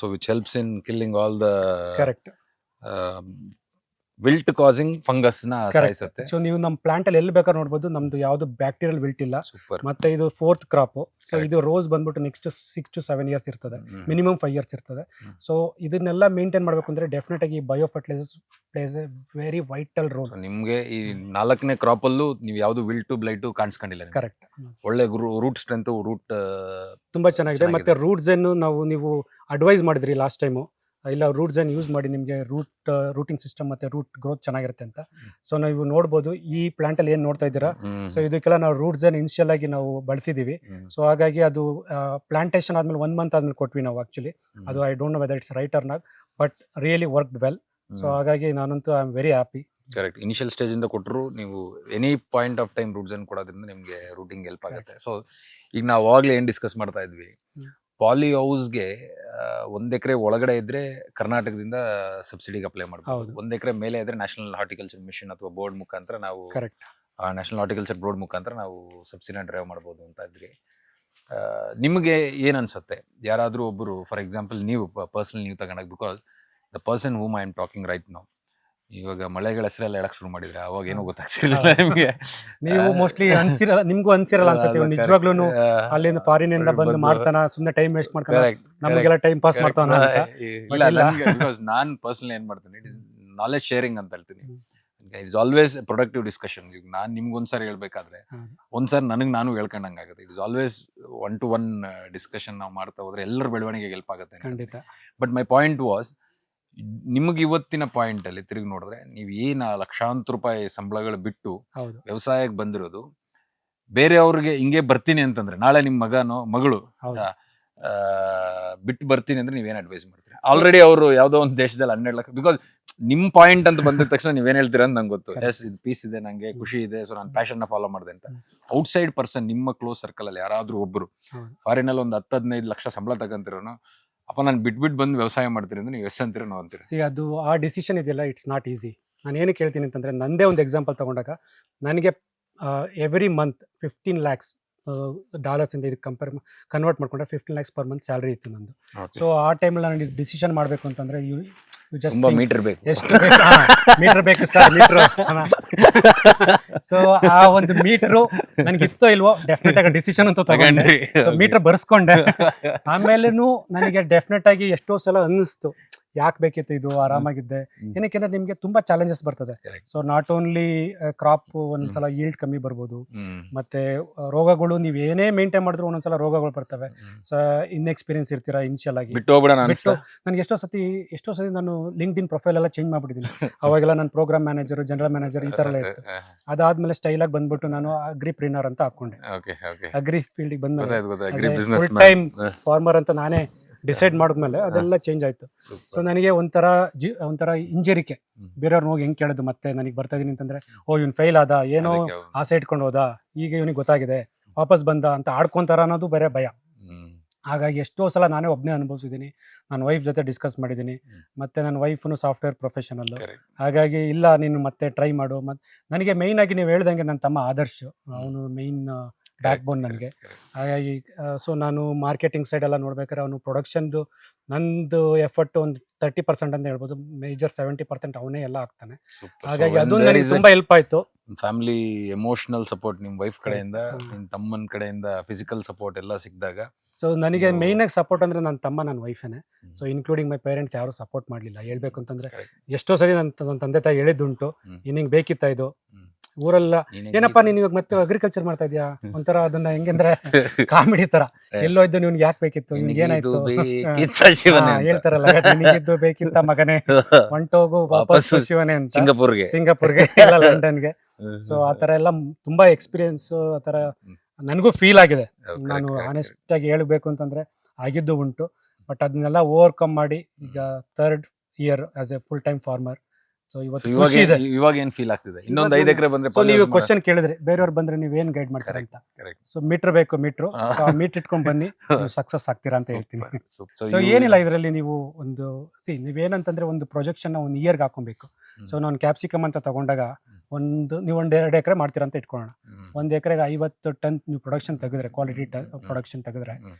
so which helps in killing all the correct wilt causing fungus ನ ಸಾಯಿಸುತ್ತೆ. ಸೊ ನೀವು ನಮ್ಮ ಪ್ಲಾಂಟ್ ಅಲ್ಲಿ ಎಲ್ಲಿ ಬೇಕಾದ್ರೆ ನೋಡ್ಬೋದು, ನಮ್ದು ಯಾವ್ದು ಬ್ಯಾಕ್ಟೀರಿಯಲ್ ವಿಲ್ಟ್ ಇಲ್ಲ. ಸೂಪರ್. ಮತ್ತೆ ಇದು 4th ಕ್ರಾಪ್. ಸೊ ಇದು ರೋಸ್ ಬಂದ್ಬಿಟ್ಟು ನೆಕ್ಸ್ಟ್ 6 to 7 years ಇರ್ತದೆ, ಮಿನಿಮಮ್ 5 years ಇರ್ತದೆ. ಸೊ ಇದನ್ನೆಲ್ಲ ಮೇಂಟೈನ್ ಮಾಡಬೇಕು ಅಂದ್ರೆ ಡೆಫಿನೆಟ್ ಆಗಿ bio fertilisers place A very vital role. ನಿಮ್ಗೆ ಈ 4ನೇ ಕ್ರಾಪ್ ಅಲ್ಲೂ ನೀವು ಯಾವ್ದು ವಿಲ್ಟು ಬ್ಲೈಟು ಕಾಣಿಸ್ಕೊಂಡಿಲ್ಲ. ಕರೆಕ್ಟ್. ಒಳ್ಳೆ ರೂಟ್ ಸ್ಟ್ರೆಂತ್, ರೂಟ್ ತುಂಬಾ ಚೆನ್ನಾಗಿದೆ. ಮತ್ತೆ ರೂಟ್ಸ್ ಅನ್ನು ನೀವು ಅಡ್ವೈಸ್ ಮಾಡಿದ್ರಿ ಲಾಸ್ಟ್ ಟೈಮು, ಇಲ್ಲ ರೂಟ್ಸ್ ಅನ್ನು ಯೂಸ್ ಮಾಡಿ ನಿಮಗೆ ರೂಟಿಂಗ್ ಸಿಸ್ಟಮ್ ಮತ್ತೆ ರೂಟ್ ಗ್ರೋತ್ ಚೆನ್ನಾಗಿರುತ್ತೆ ಅಂತ. ಸೊ ನೀವು ನೋಡ್ಬೋದು ಈ ಪ್ಲಾಂಟ್ ಅಲ್ಲಿ ಏನು ನೋಡ್ತಾ ಇದ್ದೀರಾ, ಸೊ ಇದಕ್ಕೆಲ್ಲ ನಾವು ರೂಟ್ಸ್ ಅನ್ನು ಇನಿಷಿಯಲ್ ಆಗಿ ನಾವು ಬಳಸಿದೀವಿ. ಸೊ ಹಾಗಾಗಿ ಅದು ಪ್ಲಾಂಟೇಶನ್ ಆದ್ಮೇಲೆ 1 month ಆದ್ಮೇಲೆ ಕೊಟ್ವಿ ನಾವು ಆಕ್ಚುಲಿ. ಅದು I don't know whether it's right or not, but really worked well. So ಹಾಗಾಗಿ ನಾನಂತೂ I am very happy. Correct. Initial stage ಇಂದ ಕೊಟ್ಟರು ನೀವು any point of time roots ಅನ್ನು ಕೊಡೋದ್ರಿಂದ ನಿಮಗೆ ರೂಟಿಂಗ್ ಹೆಲ್ಪ್ ಆಗುತ್ತೆ. ಸೊ ಈಗ ನಾವು ಅವಾಗಲೇ ಏನು ಡಿಸ್ಕಸ್ ಮಾಡ್ತಾ ಇದ್ವಿ, ಪಾಲಿ ಹೌಸ್ಗೆ 1 ಎಕರೆ ಒಳಗಡೆ ಇದ್ರೆ ಕರ್ನಾಟಕದಿಂದ ಸಬ್ಸಿಡಿಗೆ ಅಪ್ಲೈ ಮಾಡ್ಬೋದು. 1 ಎಕರೆ ಮೇಲೆ ಇದ್ರೆ ನ್ಯಾಷನಲ್ ಹಾರ್ಟಿಕಲ್ಚರ್ ಮಿಷನ್ ಅಥವಾ ಬೋರ್ಡ್ ಮುಖಾಂತರ ನಾವು, ನ್ಯಾಷನಲ್ ಹಾರ್ಟಿಕಲ್ಚರ್ ಬೋರ್ಡ್ ಮುಖಾಂತರ ನಾವು ಸಬ್ಸಿಡಿನ ಡ್ರೈವ್ ಮಾಡ್ಬೋದು ಅಂತ ಇದ್ರಿ. ನಿಮಗೆ ಏನು ಅನ್ಸುತ್ತೆ, ಯಾರಾದರೂ ಒಬ್ಬರು ಫಾರ್ ಎಕ್ಸಾಂಪಲ್ ನೀವು ಪರ್ಸನಲ್ ನೀವು ತಗೊಂಡಾಗ, because the person whom I am talking right now, ಇವಾಗ ಮಳೆಗಳ ಹೆಸರೆಲ್ಲ ಹೇಳಕ್ ಶುರು ಮಾಡಿದ್ರೆ ಅವಾಗ ಏನೋ ಗೊತ್ತಾಗ್ತಿರ್ಲಿಲ್ಲ ನಿಮ್ಗೆ. ನೀವು ಮೋಸ್ಟ್ಲಿ ನಿಮ್ಗೂ ಅನ್ಸಿರಲ್ಲ ಅನ್ಸುತ್ತೆ, ನಿಜವಾಗ್ಲೂ ಅಲ್ಲಿಂದ ಫಾರಿನ್ ಇಂದ ಬಂದು ಮಾಡ್ತಾನ, ಸುಮ್ಮನೆ ಟೈಮ್ ವೇಸ್ಟ್ ಮಾಡ್ತಾನೆ, ನಮಗೆಲ್ಲ ಟೈಮ್ ಪಾಸ್ ಮಾಡ್ತಾನ. ನಾನ್ ಪರ್ಸನಲ್ ಏನ್ ಮಾಡ್ತೀನಿ, ಇಟ್ ಇಸ್ ನಾಲೆಜ್ ಶೇರಿಂಗ್ ಅಂತ ಹೇಳ್ತೀನಿ. It is always productive discussion. ಈಗ ನಾನು ನಿಮ್ಗೊಂದ್ಸರಿ ಹೇಳ್ಬೇಕಾದ್ರೆ ಒಂದ್ಸರಿ ನಾನು ಹೇಳ್ಕೊಂಡಂಗೆ ಆಗುತ್ತೆ. It is always 1-to-1 discussion ನಾವು ಮಾಡ್ತಾ ಹೋದ್ರೆ ಎಲ್ಲರ ಬೆಳವಣಿಗೆಗೆ ಹೆಲ್ಪ್ ಆಗುತ್ತೆ. ಖಂಡಿತ. ಬಟ್ ಮೈ ಪಾಯಿಂಟ್ ವಾಸ್, ನಿಮಗೆ ಇವತ್ತಿನ ಪಾಯಿಂಟ್ ಅಲ್ಲಿ ತಿರುಗಿ ನೋಡಿದ್ರೆ ನೀವು ಏನ ಲಕ್ಷಾಂತರ ರೂಪಾಯಿ ಸಂಬಳಗಳು ಬಿಟ್ಟು ಹೌದು ವ್ಯವಸಾಯಕ್ಕೆ ಬಂದಿರೋದು, ಬೇರೆಯವ್ರಿಗೆ ಹಿಂಗೆ ಬರ್ತೀನಿ ಅಂತಂದ್ರೆ ನಾಳೆ ನಿಮ್ಮ ಮಗನೋ ಮಗಳು ಹೌದು ಬಿಟ್ಟು ಬರ್ತೀನಿ ಅಂದ್ರೆ ನೀವೇನ್ ಅಡ್ವೈಸ್ ಮಾಡ್ತೀರಿ? ಆಲ್ರೆಡಿ ಅವರು ಯಾವ್ದೋ ಒಂದು ದೇಶದಲ್ಲಿ 12 ಲಕ್ಷ, ಬಿಕಾಸ್ ನಿಮ್ ಪಾಯಿಂಟ್ ಅಂತ ಬಂದಿದ ತಕ್ಷಣ ನೀವೇನ್ ಹೇಳ್ತೀರಾ ಅಂತ ನಂಗೆ ಗೊತ್ತು. ಎಸ್, ಇದು ಪೀಸ್ ಇದೆ, ನಂಗೆ ಖುಷಿ ಇದೆ, ಸೊ ನಾನು ಪ್ಯಾಷನ್ ನ ಫಾಲೋ ಮಾಡಿದೆ ಅಂತ. ಔಟ್ಸೈಡ್ ಪರ್ಸನ್ ನಿಮ್ಮ ಕ್ಲೋಸ್ ಸರ್ಕಲ್ ಅಲ್ಲಿ ಯಾರಾದ್ರೂ ಒಬ್ರು ಹೌದು. ಫಾರಿನ್ ಅಲ್ಲಿ ಒಂದು 10-15 ಲಕ್ಷ ಸಂಬಳ ತಗೊಂತಿರೋನು, ಅಪ್ಪ ನಾನು ಬಿಟ್ಬಿಟ್ಟು ಬಂದು ವ್ಯವಸಾಯ ಮಾಡ್ತೀರಿ ಅಂದ್ರೆ ನೀವು ಎಸ್ ಅಂತೀರ, ನಾವು ಅಂತೀರಿ? ಸಿ ಅದು ಆ ಡಿಸಿಷನ್ ಇದೆಯಲ್ಲ, ಇಟ್ಸ್ ನಾಟ್ ಈಸಿ. ನಾನು ಏನಕ್ಕೆ ಹೇಳ್ತೀನಿ ಅಂತಂದರೆ, ನಂದೇ ಒಂದು ಎಕ್ಸಾಂಪಲ್ ತೊಗೊಂಡಾಗ ನನಗೆ ಎವ್ರಿ ಮಂತ್ 15 lakhs ಡಾಲರ್ಸಿಂದ ಇದಕ್ಕೆ ಕನ್ವರ್ಟ್ ಮಾಡ್ಕೊಂಡ್ರೆ 15 lakhs ಪರ್ ಮಂತ್ ಸ್ಯಾಲ್ರಿ ಇತ್ತು ನಂದು. ಸೊ ಆ ಟೈಮಲ್ಲಿ ನಾನು ಡಿಸಿಷನ್ ಮಾಡಬೇಕು ಅಂತಂದರೆ ಯು ಜಸ್ಟ್ ತುಂಬಾ ಮೀಟರ್ ಬೇಕು, ಎಷ್ಟು ಮೀಟರ್ ಬೇಕು ಸರ್, ಮೀಟ್ರು. ಸೊ ಆ ಒಂದು ಮೀಟ್ರು ನನಗೆ ಇತ್ತೋ ಇಲ್ವೋ ಡೆಫಿನೆಟ್ ಆಗಿ ಡಿಸಿಷನ್ ಅಂತ ತಗೊಂಡ್ರಿ. So metre ಬರ್ಸ್ಕೊಂಡೆ. ಆಮೇಲೆನೂ ನನಗೆ ಡೆಫಿನೆಟ್ ಆಗಿ ಎಷ್ಟೋ ಸಲ ಅನ್ನಿಸ್ತು, ಯಾಕೆ ಬೇಕಿತ್ತು ಇದು, ಆರಾಮಾಗಿದ್ದೆ. ಏನಕ್ಕೆ ನಿಮ್ಗೆ ತುಂಬಾ ಚಾಲೆಂಜಸ್ ಬರ್ತದೆ. ಸೊ ನಾಟ್ ಓನ್ಲಿ ಕ್ರಾಪ್ ಒಂದ್ಸಲ ಈಲ್ಡ್ ಕಮ್ಮಿ ಬರ್ಬೋದು, ಮತ್ತೆ ರೋಗಗಳು ನೀವ್ ಏನೇ ಮೇಂಟೈನ್ ಮಾಡಿದ್ರು ಒಂದೊಂದ್ಸಲ ರೋಗಗಳು ಬರ್ತವೆ. ಸೊ ಇನ್ಎಕ್ಸ್ಪೀರಿಯನ್ಸ್ ಇರ್ತೀರಾ ಇನಿಷಿಯಲ್ ಆಗಿ. ಬಿಟ್ಟು ಹೋಗ್ಬಿಡೋಣ ಬಿಟ್ಟು ನನಗೆ ಎಷ್ಟೋ ಸತಿ ನಾನು ಲಿಂಕ್ಡ್ ಇನ್ ಪ್ರೊಫೈಲ್ ಎಲ್ಲ ಚೇಂಜ್ ಮಾಡ್ಬಿಟ್ಟಿದ್ದೀನಿ. ಅವಾಗೆಲ್ಲ ನಾನು ಪ್ರೋಗ್ರಾಮ್ ಮ್ಯಾನೇಜರ್, ಜನರಲ್ ಮ್ಯಾನೇಜರ್ ಈ ತರ ಎಲ್ಲ ಇತ್ತು. ಅದಾದ್ಮೇಲೆ ಸ್ಟೈಲ್ ಆಗಿ ಬಂದ್ಬಿಟ್ಟು ನಾನು ಅಗ್ರಿಪ್ರಿನರ್ ಅಂತ ಹಾಕೊಂಡೆ. ಅಗ್ರಿ ಫೀಲ್ಡ್ ಬಂದ್ಮೇಲೆ ಫುಲ್ ಟೈಮ್ ಫಾರ್ಮರ್ ಅಂತ ನಾನೇ ಡಿಸೈಡ್ ಮಾಡಿದ್ಮೇಲೆ ಅದೆಲ್ಲ ಚೇಂಜ್ ಆಯ್ತು. ಸೊ ನನಗೆ ಒಂಥರ ಇಂಜರಿಕೆ, ಬೇರೆಯವ್ರನ್ನ ಹೋಗಿ ಹೆಂಗ್ ಕೇಳೋದು, ಮತ್ತೆ ನನಗೆ ಬರ್ತಾ ಇದೀನಿ ಅಂತಂದ್ರೆ, ಓ ಇವ್ನು ಫೈಲ್ ಆದ, ಏನೋ ಆಸೆ ಇಟ್ಕೊಂಡು ಹೋದ, ಈಗ ಇವನಿಗೆ ಗೊತ್ತಾಗಿದೆ, ವಾಪಸ್ ಬಂದ ಅಂತ ಆಡ್ಕೊಂತಾರ ಅನ್ನೋದು ಬೇರೆ ಭಯ. ಹಾಗಾಗಿ ಎಷ್ಟೋ ಸಲ ನಾನೇ ಒಬ್ಬನೇ ಅನುಭವಿಸಿದ್ದೀನಿ. ನನ್ನ ವೈಫ್ ಜೊತೆ ಡಿಸ್ಕಸ್ ಮಾಡಿದ್ದೀನಿ. ಮತ್ತೆ ನನ್ನ ವೈಫ್ನು ಸಾಫ್ಟ್ವೇರ್ ಪ್ರೊಫೆಷನಲ್. ಹಾಗಾಗಿ ಇಲ್ಲ ನೀನು ಮತ್ತೆ ಟ್ರೈ ಮಾಡು. ನನಗೆ ಮೇಯ್ನ್ ಆಗಿ ನೀವು ಹೇಳ್ದಂಗೆ ನನ್ನ ತಮ್ಮ ಆದರ್ಶ್, ಅವನು ಮೇಯ್ನ್ ಬ್ಯಾಕ್ ಬೋನ್ ನನಗೆ. ಹಾಗಾಗಿ ಸೊ ನಾನು ಮಾರ್ಕೆಟಿಂಗ್ ಸೈಡ್ ಎಲ್ಲ ನೋಡ್ಬೇಕಾದ್ರೆ ಅವನು ಪ್ರೊಡಕ್ಷನ್ದು ನಂದು ಎಫರ್ಟ್ ಒಂದು 30% ಅಂತ ಹೇಳ್ಬೋದು, ಮೇಜರ್ 70% ಅವನೇ ಎಲ್ಲ ಆಗ್ತಾನೆ. ಹಾಗಾಗಿ ಅದು ನನಗೆ ತುಂಬಾ ಹೆಲ್ಪ್ ಆಯ್ತು. ಫ್ಯಾಮಿಲಿ ಎಮೋಷನಲ್ ಸಪೋರ್ಟ್ ನಿಮ್ ವೈಫ್ ಕಡೆಯಿಂದ, ನಿಮ್ ತಮ್ಮನ ಕಡೆಯಿಂದ ಫಿಸಿಕಲ್ ಸಪೋರ್ಟ್ ಎಲ್ಲ ಸಿಕ್ಕಿದಾಗ, ಸೊ ನನಗೆ ಮೇಯ್ನ್ ಆಗಿ ಸಪೋರ್ಟ್ ಅಂದ್ರೆ ನನ್ನ ತಮ್ಮ, ನನ್ನ ವೈಫೇನೆ. ಸೊ ಇನ್ಕ್ಲೂಡಿಂಗ್ ಮೈ ಪೇರೆಂಟ್ಸ್ ಯಾರು ಸಪೋರ್ಟ್ ಮಾಡ್ಲಿಲ್ಲ. ಹೇಳ್ಬೇಕು ಅಂತಂದ್ರೆ ಎಷ್ಟೋ ಸರಿ ನನ್ನ ತಂದೆ ತಾಯಿ ಹೇಳಿದ್ದುಂಟು, ನಿನಗೆ ಬೇಕಿತ್ತ ಇದು ಊರೆಲ್ಲ, ಏನಪ್ಪಾ ನೀನ್ ಇವಾಗ ಮತ್ತೆ ಅಗ್ರಿಕಲ್ಚರ್ ಮಾಡ್ತಾ ಇದೀಯಾ ಒಂಥರ, ಅದನ್ನ ಹೆಂಗಂದ್ರೆ ಕಾಮಿಡಿ ತರ, ಎಲ್ಲೋ ಇದ್ದು ನಿವ್ಗೆ ಯಾಕೆ ಬೇಕಿತ್ತು, ನಿಮ್ಗೆ ಏನಾಯ್ತು ಹೇಳ್ತಾರಲ್ಲ, ನಿನಗಿದ್ದು ಬೇಕಿತ್ತ ಮಗನೇ, ಹೊಂಟೋಗು ವಾಪಸ್ ಶಿವನೇ ಅಂತ, ಸಿಂಗಾಪುರ್ಗೆ ಇಲ್ಲ ಲಂಡನ್ಗೆ. ಸೊ ಆತರ ಎಲ್ಲ ತುಂಬಾ ಎಕ್ಸ್ಪೀರಿಯನ್ಸ್ ಆತರ ನನಗೂ ಫೀಲ್ ಆಗಿದೆ. ನಾನು ಆನೆಸ್ಟ್ ಆಗಿ ಹೇಳ್ಬೇಕು ಅಂತಂದ್ರೆ ಆಗಿದ್ದು ಉಂಟು. ಬಟ್ ಅದನ್ನೆಲ್ಲ ಓವರ್ಕಮ್ ಮಾಡಿ ಈಗ 3rd year as a full time farmer. So ಇವಾಗ ಏನ್ ಫೀಲ್ ಆಗ್ತಿದೆ? ಇನ್ನೊಂದು 5 ಎಕರೆ ಬಂದ್ರೆ, ಸೊ ನೀವು ಕ್ವಶನ್ ಕೇಳಿದ್ರೆ ಬೇರೆಯವ್ರು ಬಂದ್ರೆ ನೀವ್ ಏನ್ ಗೈಡ್ ಮಾಡ್ತೀರಾ ಅಂತ. ಸೊ ಮೀಟರ್ ಬೇಕು, ಮೀಟರ್ ಇಟ್ಕೊಂಡ್ ಬನ್ನಿ, ಸಕ್ಸಸ್ ಆಗ್ತೀರಾ ಅಂತ ಹೇಳ್ತೀನಿ. ಸೊ ಏನಿಲ್ಲ ಇದರಲ್ಲಿ, ನೀವು ಒಂದು ನೀವೇನಂತಂದ್ರೆ ಒಂದು ಪ್ರೊಜೆಕ್ಷನ್ ಒಂದು ಇಯರ್ಗೆ ಹಾಕೊಬೇಕು. ಸೊ ನಾನು ಕ್ಯಾಪ್ಸಿಕಮ್ ಅಂತ ತಗೊಂಡಾಗ ನೀವು 1-2 ಎಕರೆ ಮಾಡ್ತೀರಾ ಅಂತ ಇಟ್ಕೊಳ್ಳೋಣ. 1 ಎಕರೆಗೆ 50 ಟನ್ ನೀವು ಪ್ರೊಡಕ್ಷನ್ ತೆಗೆದ್ರೆ, ಕ್ವಾಲಿಟಿ ಪ್ರೊಡಕ್ಷನ್ ತೆಗೆದ್ರೆ,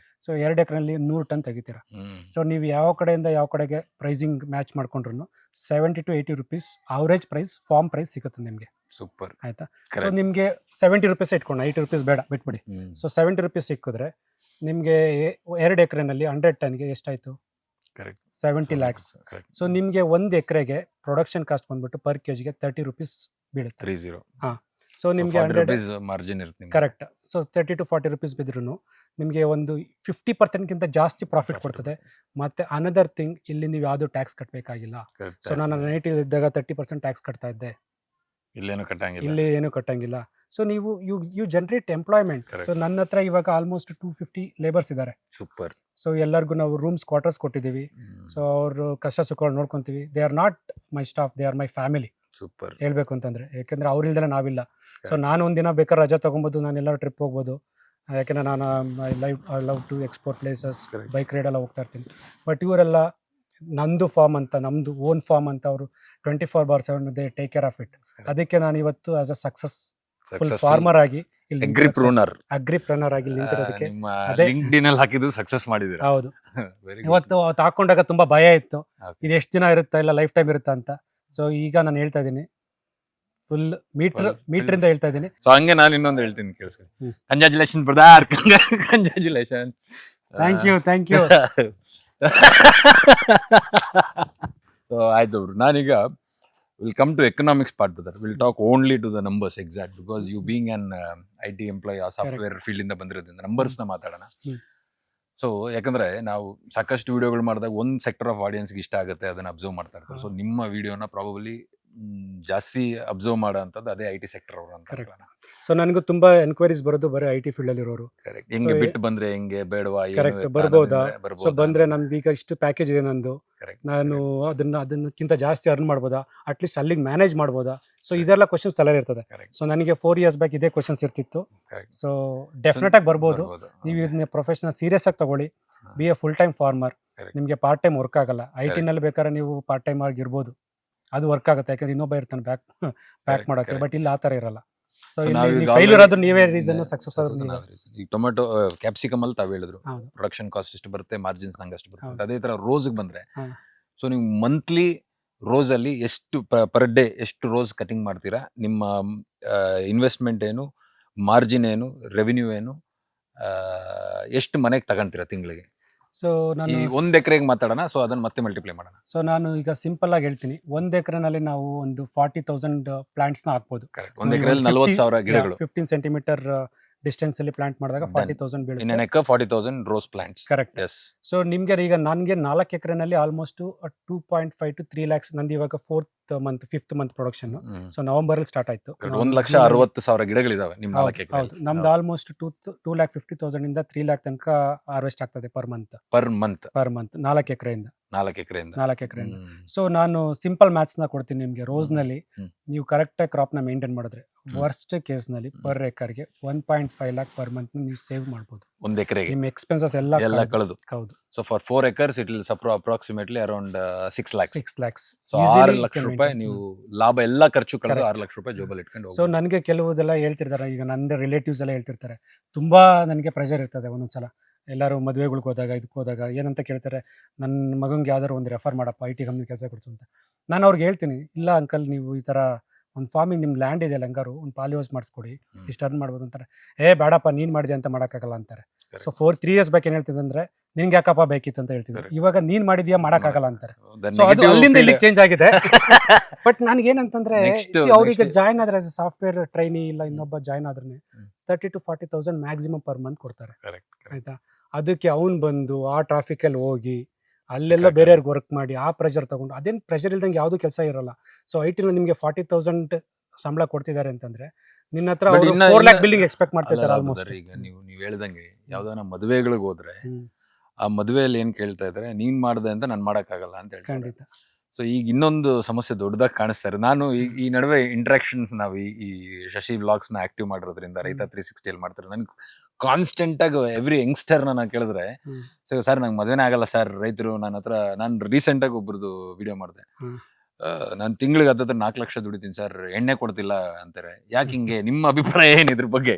ಸೊ 2 ಎಕರೆನಲ್ಲಿ 100 ಟನ್ ತೆಗಿತೀರಾ. ಸೊ ನೀವು ಯಾವ ಕಡೆಯಿಂದ ಯಾವ ಕಡೆಗೆ ಪ್ರೈಸಿಂಗ್ ಮ್ಯಾಚ್ ಮಾಡ್ಕೊಂಡ್ರು 70 to 80 rupees average price, farm price ಸಿಗುತ್ತೆ ನಿಮ್ಗೆ. ಸೂಪರ್, ಆಯ್ತಾ? ಸೊ ನಿಮ್ಗೆ 70 rupees ಇಟ್ಕೊಂಡು 80 rupees ಬೇಡ, ಬಿಟ್ಬಿಡಿ. ಸೊ 70 rupees ಸಿಕ್ಕಿದ್ರೆ ನಿಮ್ಗೆ 2 ಎಕರೆನಲ್ಲಿ 100 ಟನ್ಗೆ ಎಷ್ಟಾಯ್ತು? 70 lakhs. ಸೊ ನಿಮ್ಗೆ 1 ಎಕರೆಗೆ ಪ್ರೊಡಕ್ಷನ್ ಕಾಸ್ಟ್ ಬಂದ್ಬಿಟ್ಟು ಪರ್ ಕೆಜಿಗೆ 30 rupees ಬೀಳುತ್ತೆ. 30. ಹಾ. ಸೊ ನಿಮ್ಗೆ 100 ಮಾರ್ಜಿನ್ ಇರುತ್ತೆ. ಕರೆಕ್ಟ್. ಸೊ 30 to 40 rupees ಬಿದ್ರೂ ನಿಮ್ಗೆ ಒಂದು 50%ಗಿಂತ ಜಾಸ್ತಿ ಪ್ರಾಫಿಟ್ ಕೊಡ್ತದೆ. ಮತ್ತೆ ಅನದರ್ ಥಿಂಗ್, ಇಲ್ಲಿ ನೀವು ಯಾವ್ದು ಟ್ಯಾಕ್ಸ್ ಕಟ್ಟಬೇಕಾಗಿಲ್ಲ. ಸೊ ನಾನು ನೈಟಿಲ್ ಇದ್ದಾಗ 30% ಟ್ಯಾಕ್ಸ್ ಕಟ್ತಾ ಇದ್ದೆ, ಇಲ್ಲಿ ಏನು ಕಟ್ಟಂಗಿಲ್ಲ. ಸೊ ನೀವು ಯು ಜನರೇಟ್ ಎಂಪ್ಲಾಯ್ಮೆಂಟ್. ಸೊ ನನ್ನ ಹತ್ರ ಇವಾಗ ಆಲ್ಮೋಸ್ಟ್ 250 ಲೇಬರ್ಸ್ ಇದ್ದಾರೆ. ಸೂಪರ್. ಸೊ ಎಲ್ಲರಿಗೂ ನಾವು ರೂಮ್ಸ್, ಕ್ವಾರ್ಟರ್ಸ್ ಕೊಟ್ಟಿದ್ದೀವಿ. ಸೊ ಅವರು ಕಷ್ಟ ಸುಖಗಳು ನೋಡ್ಕೊಂತೀವಿ. They are not my staff, they are my family. Super ಹೇಳ್ಬೇಕು ಅಂತಂದ್ರೆ, ಯಾಕಂದ್ರೆ ಅವ್ರಿಲ್ದೇ ನಾವಿಲ್ಲ. ಸೊ ನಾನು ಒಂದಿನ ಬೇಕಾದ್ರೆ ರಜಾ ತಗೊಬೋದು, ನಾನು ಎಲ್ಲರೂ ಟ್ರಿಪ್ ಹೋಗ್ಬೋದು. ಯಾಕೆಂದ್ರೆ ನಾನು I love to explore places, bike ride ಎಲ್ಲ ಹೋಗ್ತಾ ಇರ್ತೀನಿ. ಬಟ್ ಇವರೆಲ್ಲ ನಂದು ಫಾರ್ಮ್ ಅಂತ, ನಮ್ದು ಓನ್ ಫಾರ್ಮ್ ಅಂತ, ಅವರು 24/7 they take care of it. ಅದಕ್ಕೆ ನಾನು ಇವತ್ತು ಆಸ್ ಅ ಸಕ್ಸಸ್ಫುಲ್ ಫಾರ್ಮರ್ ಆಗಿ ಅಗ್ರಿಪ್ರನರ್ ಆಗಿ ನಿಂತಿರೋದಕ್ಕೆ ಹಾಕಿದ್ದು ಸಕ್ಸಸ್ ಮಾಡಿದ್ರು. ಹೌದು. ಇವತ್ತು ಹಾಕೊಂಡಾಗ ತುಂಬಾ ಭಯ ಇತ್ತು, ಇದು ಎಷ್ಟು ದಿನ ಇರುತ್ತಾ, ಇಲ್ಲ ಲೈಫ್ ಟೈಮ್ ಇರುತ್ತಾ ಅಂತ. ಸೊ ಈಗ ನಾನು ಹೇಳ್ತಾ ಇದ್ದೀನಿ, ಫುಲ್ ಮೀಟರ್ ಇಂದ ಹೇಳ್ತಾ ಇದ್ದೀನಿ. ಸೊ ಹಂಗೆ ನಾನು ಇನ್ನೊಂದು ಹೇಳ್ತೀನಿ, ಕೇಳಿಸ್ಕೊಳ್ಳಿ. Congratulation brother, congratulation. Thank you. So ಆಯ್ತು ಬ್ರೋ, ನಾನೀಗ will come to economics part brother. Will talk only to the numbers exact, because you being an IT employee, ಆ ಸಾಫ್ಟ್ವೇರ್ ಫೀಲ್ಡ್ ಇಂದ ಬಂದಿರೋದ್ರಿಂದ ನಂಬರ್ಸ್ ನ ಮಾತಾಡೋಣ. ಸೊ ಯಾಕಂದ್ರೆ ನಾವು ಸಾಕಷ್ಟು ವಿಡಿಯೋಗಳು ಮಾಡಿದಾಗ ಒಂದು ಸೆಕ್ಟರ್ ಆಫ್ ಆಡಿಯನ್ಸ್ಗೆ ಇಷ್ಟ ಆಗುತ್ತೆ, ಅದನ್ನ ಅಬ್ಸರ್ವ್ ಮಾಡ್ತಾ ಇರ್ತಾರೆ. ಸೊ ನಿಮ್ಮ ವಿಡಿಯೋನ ಪ್ರಾಬಬ್ಲಿ ಜಾಸ್ತಿ ಅಬ್ಸರ್ವ್ ಮಾಡೋ ಅಂಥದ್ದು ಅದೇ ಐ ಟಿ ಸೆಕ್ಟರ್ ಅವರು ಅಂತ. Correct. ಸೊ ನನಗೂ ತುಂಬಾ ಎನ್ಕ್ವೈರೀಸ್ ಬರೋದು ಬರೀ ಐ ಟಿ ಫೀಲ್ಡ್ ಅಲ್ಲಿ ಇರೋರು. ಕರೆಕ್ಟ್. ಹೆಂಗೆ So, ಬಿಟ್ಟು ಬಂದ್ರೆ ಹೆಂಗೆ ಬೇಡವಾ, ಕರೆಕ್ಟ್ ಬರ್ಬೋದಾ, ಸೊ ಬಂದ್ರೆ ನಮ್ದು ಈಗ ಇಷ್ಟು ಪ್ಯಾಕೇಜ್ ಇದೆ ನಂದು, ನಾನು ಅದನ್ನಕ್ಕಿಂತ ಜಾಸ್ತಿ ಅರ್ನ್ ಮಾಡ್ಬೋದಾ, ಅಟ್ಲೀಸ್ಟ್ ಅಲ್ಲಿಗೆ ಮ್ಯಾನೇಜ್ ಮಾಡ್ಬೋದಾ, ಸೊ ಇದೆಲ್ಲ ಕ್ವಶನ್ಸ್ ತಲೆ ಇರ್ತದೆ. ಸೊ ನನಗೆ 4 years ಬ್ಯಾಕ್ ಇದೇ ಕ್ವಶನ್ಸ್ ಇರ್ತಿತ್ತು. ಸೊ ಡೆಫಿನೆಟ್ ಆಗಿ ಬರ್ಬೋದು. ನೀವು ಇದನ್ನ ಪ್ರೊಫೆಷನಲ್ ಸೀರಿಯಸ್ ಆಗಿ ತಗೊಳ್ಳಿ. B A full time farmer. ನಿಮಗೆ ಪಾರ್ಟ್ ಟೈಮ್ ವರ್ಕ್ ಆಗಲ್ಲ. ಐ ಟಿ ನಲ್ಲಿ ಬೇಕಾದ್ರೆ ನೀವು ಪಾರ್ಟ್ ಟೈಮ್ ಆಗಿರ್ಬೋದು, ಅದು ವರ್ಕ್ ಆಗುತ್ತೆ, ಯಾಕಂದ್ರೆ ಇನ್ನೊಬ್ಬ ಇರ್ತಾನೆ ಬ್ಯಾಕ್ ಮಾಡೋಕೆ. ಬಟ್ ಇಲ್ಲಿ ಆ ಥರ ಇರಲ್ಲ. ಸೊ ಫೈಲರ್ ಆದ್ರೂ ನೀವೇ ರೀಸನ್, ಸಕ್ಸಸ್ ಆದ್ರೂ ನೀವೇ. ಈಗ ಟೊಮೆಟೊ ಕ್ಯಾಪ್ಸಿಕಮ್ ಅಲ್ಲಿ ತಾವು ಹೇಳಿದ್ರು ಪ್ರೊಡಕ್ಷನ್ ಕಾಸ್ಟ್ ಎಷ್ಟು ಬರುತ್ತೆ, ಮಾರ್ಜಿನ್ಸ್ ನಂಗೆ ಅಷ್ಟು ಬರುತ್ತೆ. ಅದೇ ತರ ರೋಸ್ಗೆ ಬಂದ್ರೆ, ಸೊ ನೀವು ಮಂತ್ಲಿ ರೋಸ್ ಅಲ್ಲಿ ಎಷ್ಟು ಪರ್ ಡೇ ಎಷ್ಟು ರೋಸ್ ಕಟಿಂಗ್ ಮಾಡ್ತೀರಾ, ನಿಮ್ಮ ಇನ್ವೆಸ್ಟ್ಮೆಂಟ್ ಏನು, ಮಾರ್ಜಿನ್ ಏನು, ರೆವಿನ್ಯೂ ಏನು, ಎಷ್ಟು ಮನೆಗೆ ತಗೊಂತೀರಾ ತಿಂಗಳಿಗೆ? ಸೊ ನಾನು 1 ಎಕರೆಗೆ ಮಾತಾಡೋಣ, ಸೊ ಅದನ್ನ ಮತ್ತೆ ಮಲ್ಟಿಪ್ಲೈ ಮಾಡೋಣ. ಸೊ ನಾನು ಈಗ ಸಿಂಪಲ್ ಆಗಿ ಹೇಳ್ತೀನಿ, 1 ಎಕರೆನಲ್ಲಿ ನಾವು ಒಂದು 40,000 ಪ್ಲಾಂಟ್ಸ್ ನ ಹಾಕ್ಬೋದು. 1 ಎಕರೆಯಲ್ಲಿ 40,000 ಗಿಡಗಳು, 15 ಸೆಂಟಿಮೀಟರ್ ಡಿಸ್ಟೆನ್ಸ್ ಅಲ್ಲಿ ಪ್ಲಾಂಟ್ ಮಾಡಿದಾಗ 40,000 ಇನ್ ಬೀಳುತ್ತೆ. 40,000 rose plants. Correct. Yes. So ನಿಮ್ಗೆ ಈಗ ನನಗೆ 4 ಎಕರೆನಲ್ಲಿ ಆಲ್ಮೋಸ್ಟ್ 2.5 to 3 lakhs ನಂದು ಇವಾಗ 5th month production. So November ಅಲ್ಲಿ ಸ್ಟಾರ್ಟ್ ಆಯ್ತು. 1,60,000 ಗಿಡಗಳಿದಾವೆ ನಿಮ್ಮ 4 ಎಕರೆ. ಹೌದು, ನಮ್ದು ಆಲ್ಮೋಸ್ಟ್ 2,50,000 ಇಂದ 3 lakh ತನಕ ಹಾರ್ವೆಸ್ಟ್ ಆಗ್ತದೆ ಪರ್ ಮಂತ್. 4 ಎಕರೆಯಿಂದ. 4 ಎಕರೆಯಿಂದ. ಸೊ ನಾನು ಸಿಂಪಲ್ ಮ್ಯಾಥ್ಸ್ ನ ಕೊಡ್ತೀನಿ ನಿಮ್ಗೆ. ರೋಸ್ ನಲ್ಲಿ ನೀವು ಕರೆಕ್ಟ್ ಆಗಿ ಕ್ರಾಪ್ ನ ಮೇಂಟೈನ್ ಮಾಡಿದ್ರೆ ವರ್ಸ್ಟ್ ಕೇಸ್ ನಲ್ಲಿ ಪರ್ ಎಕರ್ಗೆ 1.5 lakh ಪರ್ ಮಂತ್ ನೀವು ಸೇವ್ ಮಾಡಬಹುದು. 1 ಎಕರೆಗೆ ನಿಮ್ಮ ಎಕ್ಸ್ಪೆನ್ಸಸ್ ಎಲ್ಲ ಕಳೆದು. ಹೌದು. So for 4 acres it will approximately around 6 lakhs. 6 lakhs. So 6 lakh ರೂಪಾಯಿ ನೀವು ಲಾಭ ಎಲ್ಲ ಖರ್ಚು ಕಳೆದು 6 ಲಕ್ಷ ರೂಪಾಯಿ ಜೋಬಲ್ಲಿ ಇಟ್ಕೊಂಡು. ಸೊ ನನಗೆ ಕೆಲವುದೆಲ್ಲ ಹೇಳ್ತಿರ್ತಾರೆ, ಈಗ ನನ್ನ ರಿಲೇಟಿವ್ಸ್ ಎಲ್ಲ ಹೇಳ್ತಿರ್ತಾರೆ, ತುಂಬಾ ನನಗೆ ಪ್ರೆಷರ್ ಇರ್ತದೆ ಒಂದೊಂದ್ಸಲ. ಎಲ್ಲರೂ ಮದುವೆಗಳಿಗೆ ಹೋದಾಗ ಇದಕ್ಕೆ ಹೋದಾಗ ಏನಂತ ಕೇಳ್ತಾರೆ, ನನ್ನ ಮಗಂಗೆ ಯಾವ್ದಾದ್ರು ಒಂದು ರೆಫರ್ ಮಾಡಪ್ಪ, ಐ ಟಿ ಕಂಪ್ನಿ ಕೆಲಸ ಕೊಡ್ಸು ಅಂತ. ನಾನು ಅವ್ರಿಗೆ ಹೇಳ್ತೀನಿ, ಇಲ್ಲ ಅಂಕಲ್, ನೀವು ಈ ಥರ ಒಂದು ಫಾರ್ಮಿಂಗ್ ನಿಮ್ಮ ಲ್ಯಾಂಡ್ ಇದೆಯಲ್ಲ, ಹಂಗಾರು ಒಂದು ಪಾಲಿಯೋಸ್ ಮಾಡಿಸ್ಕೊಡಿ, ಇಷ್ಟು ಅರ್ನ್ ಮಾಡ್ಬೋದು ಅಂತಾರೆ. ಬೇಡಪ್ಪ, ನೀನು ಮಾಡಿದೆ ಅಂತ ಮಾಡೋಕ್ಕಾಗಲ್ಲ ಅಂತಾರೆ. ಸೊ 3 years ಬ್ಯಾಕ್ ಏನು ಹೇಳ್ತಿದ್ದೆ ಅಂದ್ರೆ, ನಿನ್ಗೆ ಯಾಕಪ್ಪ ಬೇಕಿತ್ತು ಅಂತ ಹೇಳ್ತಿದ್ರು. ಇವಾಗ ನೀನ್ ಮಾಡಿದ್ಯಾ, ಮಾಡೋಕ್ಕಾಗಲ್ಲ ಅಂತಾರೆ. ಸೊ ಅದು ಅಲ್ಲಿಂದ ಇಲ್ಲಿಗೆ ಚೇಂಜ್ ಆಗಿದೆ. ಬಟ್ ನನಗೆ ಏನಂತಂದ್ರೆ, ಅವ್ರಿಗೆ ಜಾಯ್ನ್ ಆದ್ರೆ ಸಾಫ್ಟ್ವೇರ್ ಟ್ರೈನಿ ಇಲ್ಲ ಇನ್ನೊಬ್ಬ ಜಾಯ್ನ್ ಆದ್ರೆ 30,000 to 40,000 ಮ್ಯಾಕ್ಸಿಮಮ್ ಪರ್ ಮಂತ್ ಕೊಡ್ತಾರೆ. ಆಯ್ತಾ? ಅದಕ್ಕೆ ಅವ್ನು ಬಂದು ಆ ಟ್ರಾಫಿಕ್ ಅಲ್ಲಿ ಹೋಗಿ ಅಲ್ಲೆಲ್ಲ ಬೇರೆಯವ್ರಿಗೆ ವರ್ಕ್ ಮಾಡಿ ಆ ಪ್ರೆಷರ್ ತಗೊಂಡು, ಅದೇನು ಪ್ರೆಷರ್ ಇಲ್ದಂಗೆ ಯಾವ್ದು ಕೆಲಸ ಇರಲ್ಲ. ಸೊ ಐ ಟಿನಲ್ಲಿ ನಿಮ್ಗೆ 40,000 ಸಂಬಳ ಕೊಡ್ತಿದ್ದಾರೆ ಅಂತಂದ್ರೆ ನಿನ್ನ ಹತ್ರ 4 lakh ಬಿಲ್ಲಿಂಗ್ ಎಕ್ಸ್ಪೆಕ್ಟ್ ಮಾಡ್ತಿರ್ತಾರೆ ಆಲ್ಮೋಸ್ಟ್. ಈಗ ನೀವು ಹೇಳ್ದಂಗೆ ಯಾವ್ದಾನ ಮದುವೆಗಳಿಗೆ ಹೋದ್ರೆ, ಆ ಮದುವೆಯಲ್ಲಿ ಏನ್ ಕೇಳ್ತಾ ಇದ್ರೆ, ನೀನ್ ಮಾಡ್ದೆ ಅಂತ ನಾನು ಮಾಡಕ್ಕಾಗಲ್ಲ ಅಂತ ಹೇಳ್ತಾರೆ. ಖಂಡಿತ. ಸೊ ಈಗ ಇನ್ನೊಂದು ಸಮಸ್ಯೆ ದೊಡ್ಡದಾಗಿ ಕಾಣಿಸ್ತಾ ಇದೆ. ನಾನು ಈ ನಡುವೆ ಇಂಟ್ರಾಕ್ಷನ್ಸ್ ನಾವು ಈ ಶಶಿ ವ್ಲಾಗ್ಸ್ ನ ಆಕ್ಟಿವ್ ಮಾಡಿರೋದ್ರಿಂದ, ರೈತ 360 ಅಲ್ಲಿ ಮಾಡ್ತಾರೆ, ನನ್ಗೆ ಕಾನ್ಸ್ಟೆಂಟ್ ಆಗಿ ಎವ್ರಿ ಯಂಗ್ಸ್ಟರ್ ನಾನು ಕೇಳಿದ್ರೆ, ಸರ್ ನಂಗೆ ಮದುವೆನೇ ಆಗಲ್ಲ ಸರ್, ರೈತರು ನನ್ನ ಹತ್ರ. ನಾನು ರೀಸೆಂಟ್ ಆಗಿ ಒಬ್ರದ್ದು ವಿಡಿಯೋ ಮಾಡಿದೆ, ನಾನು ತಿಂಗಳಿಗೆ 4 ಲಕ್ಷ ದುಡಿತೀನಿ ಸರ್, ಎಣ್ಣೆ ಕೊಡ್ತಿಲ್ಲ ಅಂತಾರೆ. ಯಾಕೆ ಹಿಂಗೆ? ನಿಮ್ಮ ಅಭಿಪ್ರಾಯ ಏನು ಇದ್ರ ಬಗ್ಗೆ?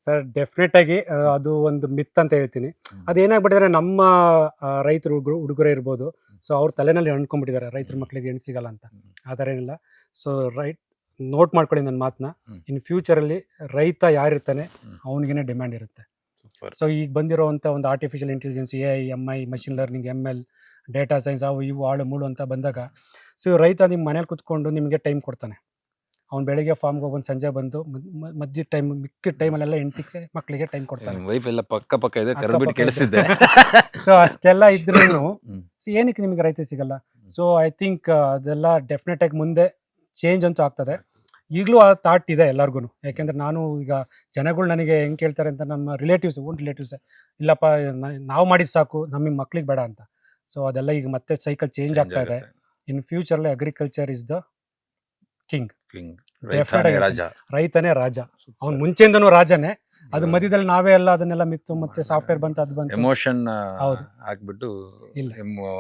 ಸರ್ ಡೆಫಿನೆಟ್ ಆಗಿ ಅದು ಒಂದು ಮಿತ್ ಅಂತ ಹೇಳ್ತೀನಿ. ಅದೇನಾಗ್ಬಿಟ್ಟಿದ್ರೆ, ನಮ್ಮ ರೈತರು ಹುಡುಗರೇ ಇರ್ಬೋದು, ಸೊ ಅವ್ರ ತಲೆನಲ್ಲಿ ಅನ್ಕೊಂಡ್ಬಿಟ್ಟಿದ್ದಾರೆ ರೈತರ ಮಕ್ಳಿಗೆ ಹೆಣ್ಣು ಸಿಗಲ್ಲ ಅಂತ. ಆ ಥರ ಏನಿಲ್ಲ. ಸೊ ನೋಟ್ ಮಾಡ್ಕೊಳ್ಳಿ ನನ್ನ ಮಾತನ್ನ. ಇನ್ ಫ್ಯೂಚರಲ್ಲಿ ರೈತ ಯಾರಿರ್ತಾನೆ ಅವನಿಗೇನೆ ಡಿಮ್ಯಾಂಡ್ ಇರುತ್ತೆ. ಸೊ ಈಗ ಬಂದಿರೋವಂಥ ಒಂದು artificial intelligence, AI, MI, machine learning, ML, data science, ಅವು ಇವು ಆಳು ಮೂಳು ಅಂತ ಬಂದಾಗ, ಸೊ ರೈತ ನಿಮ್ಮ ಮನೇಲಿ ಕುತ್ಕೊಂಡು ನಿಮಗೆ ಟೈಮ್ ಕೊಡ್ತಾನೆ. ಅವ್ನು ಬೆಳಿಗ್ಗೆ ಫಾರ್ಮ್ಗೆ ಹೋಗಿ ಸಂಜೆ ಬಂದು ಮಧ್ಯ ಟೈಮ್, ಮಿಕ್ಕಿದ ಟೈಮಲ್ಲೆಲ್ಲ ಹೆಂಡತಿಗೆ ಮಕ್ಕಳಿಗೆ ಟೈಮ್ ಕೊಡ್ತಾನೆ. ವೈಫ್ ಎಲ್ಲ ಪಕ್ಕ ಇದೆ, ಕರ್ಬಿಟ್ಟು ಕೇಳಿಸಿದ್ದೆ. ಸೊ ಅಷ್ಟೆಲ್ಲ ಇದ್ರೂ ಏನಕ್ಕೆ ನಿಮಗೆ ರೈತ ಸಿಗಲ್ಲ? ಸೊ ಐ ಥಿಂಕ್ ಅದೆಲ್ಲ ಡೆಫಿನೆಟ್ ಆಗಿ ಮುಂದೆ ಚೇಂಜ್ ಅಂತೂ ಆಗ್ತದೆ. ಈಗಲೂ ಆ ಥಾಟ್ ಇದೆ ಎಲ್ಲರಿಗೂ. ಯಾಕೆಂದ್ರೆ ನಾನು ಈಗ ಜನಗಳು ನನಗೆ ಹೆಂಗೆ ಕೇಳ್ತಾರೆ ಅಂತ, ನಮ್ಮ ರಿಲೇಟಿವ್ಸ್, ಇಲ್ಲಪ್ಪ ನಾವು ಮಾಡಿದ್ ಸಾಕು, ನಮಗೆ ಮಕ್ಳಿಗೆ ಬೇಡ ಅಂತ. ಸೊ ಅದೆಲ್ಲ ಈಗ ಮತ್ತೆ ಸೈಕಲ್ ಚೇಂಜ್ ಆಗ್ತಾ ಇದೆ. ಇನ್ ಫ್ಯೂಚರ್ಲಿ ಅಗ್ರಿಕಲ್ಚರ್ ಇಸ್ ದ ಕಿಂಗ್. ರೈತನೇ ರಾಜ. ಅವ್ನು ಮುಂಚೆಯಿಂದನೂ ರಾಜನೇ. ಅದು ಮಧ್ಯದಲ್ಲಿ ನಾವೇ ಎಲ್ಲ ಅದನ್ನೆಲ್ಲ ಮಿತ್ತು, ಮತ್ತೆ ಸಾಫ್ಟ್ವೇರ್ ಬಂತು, ಅದು ಬಂತು, ಎಮೋಷನ್ ಹಾಕ್ಬಿಟ್ಟು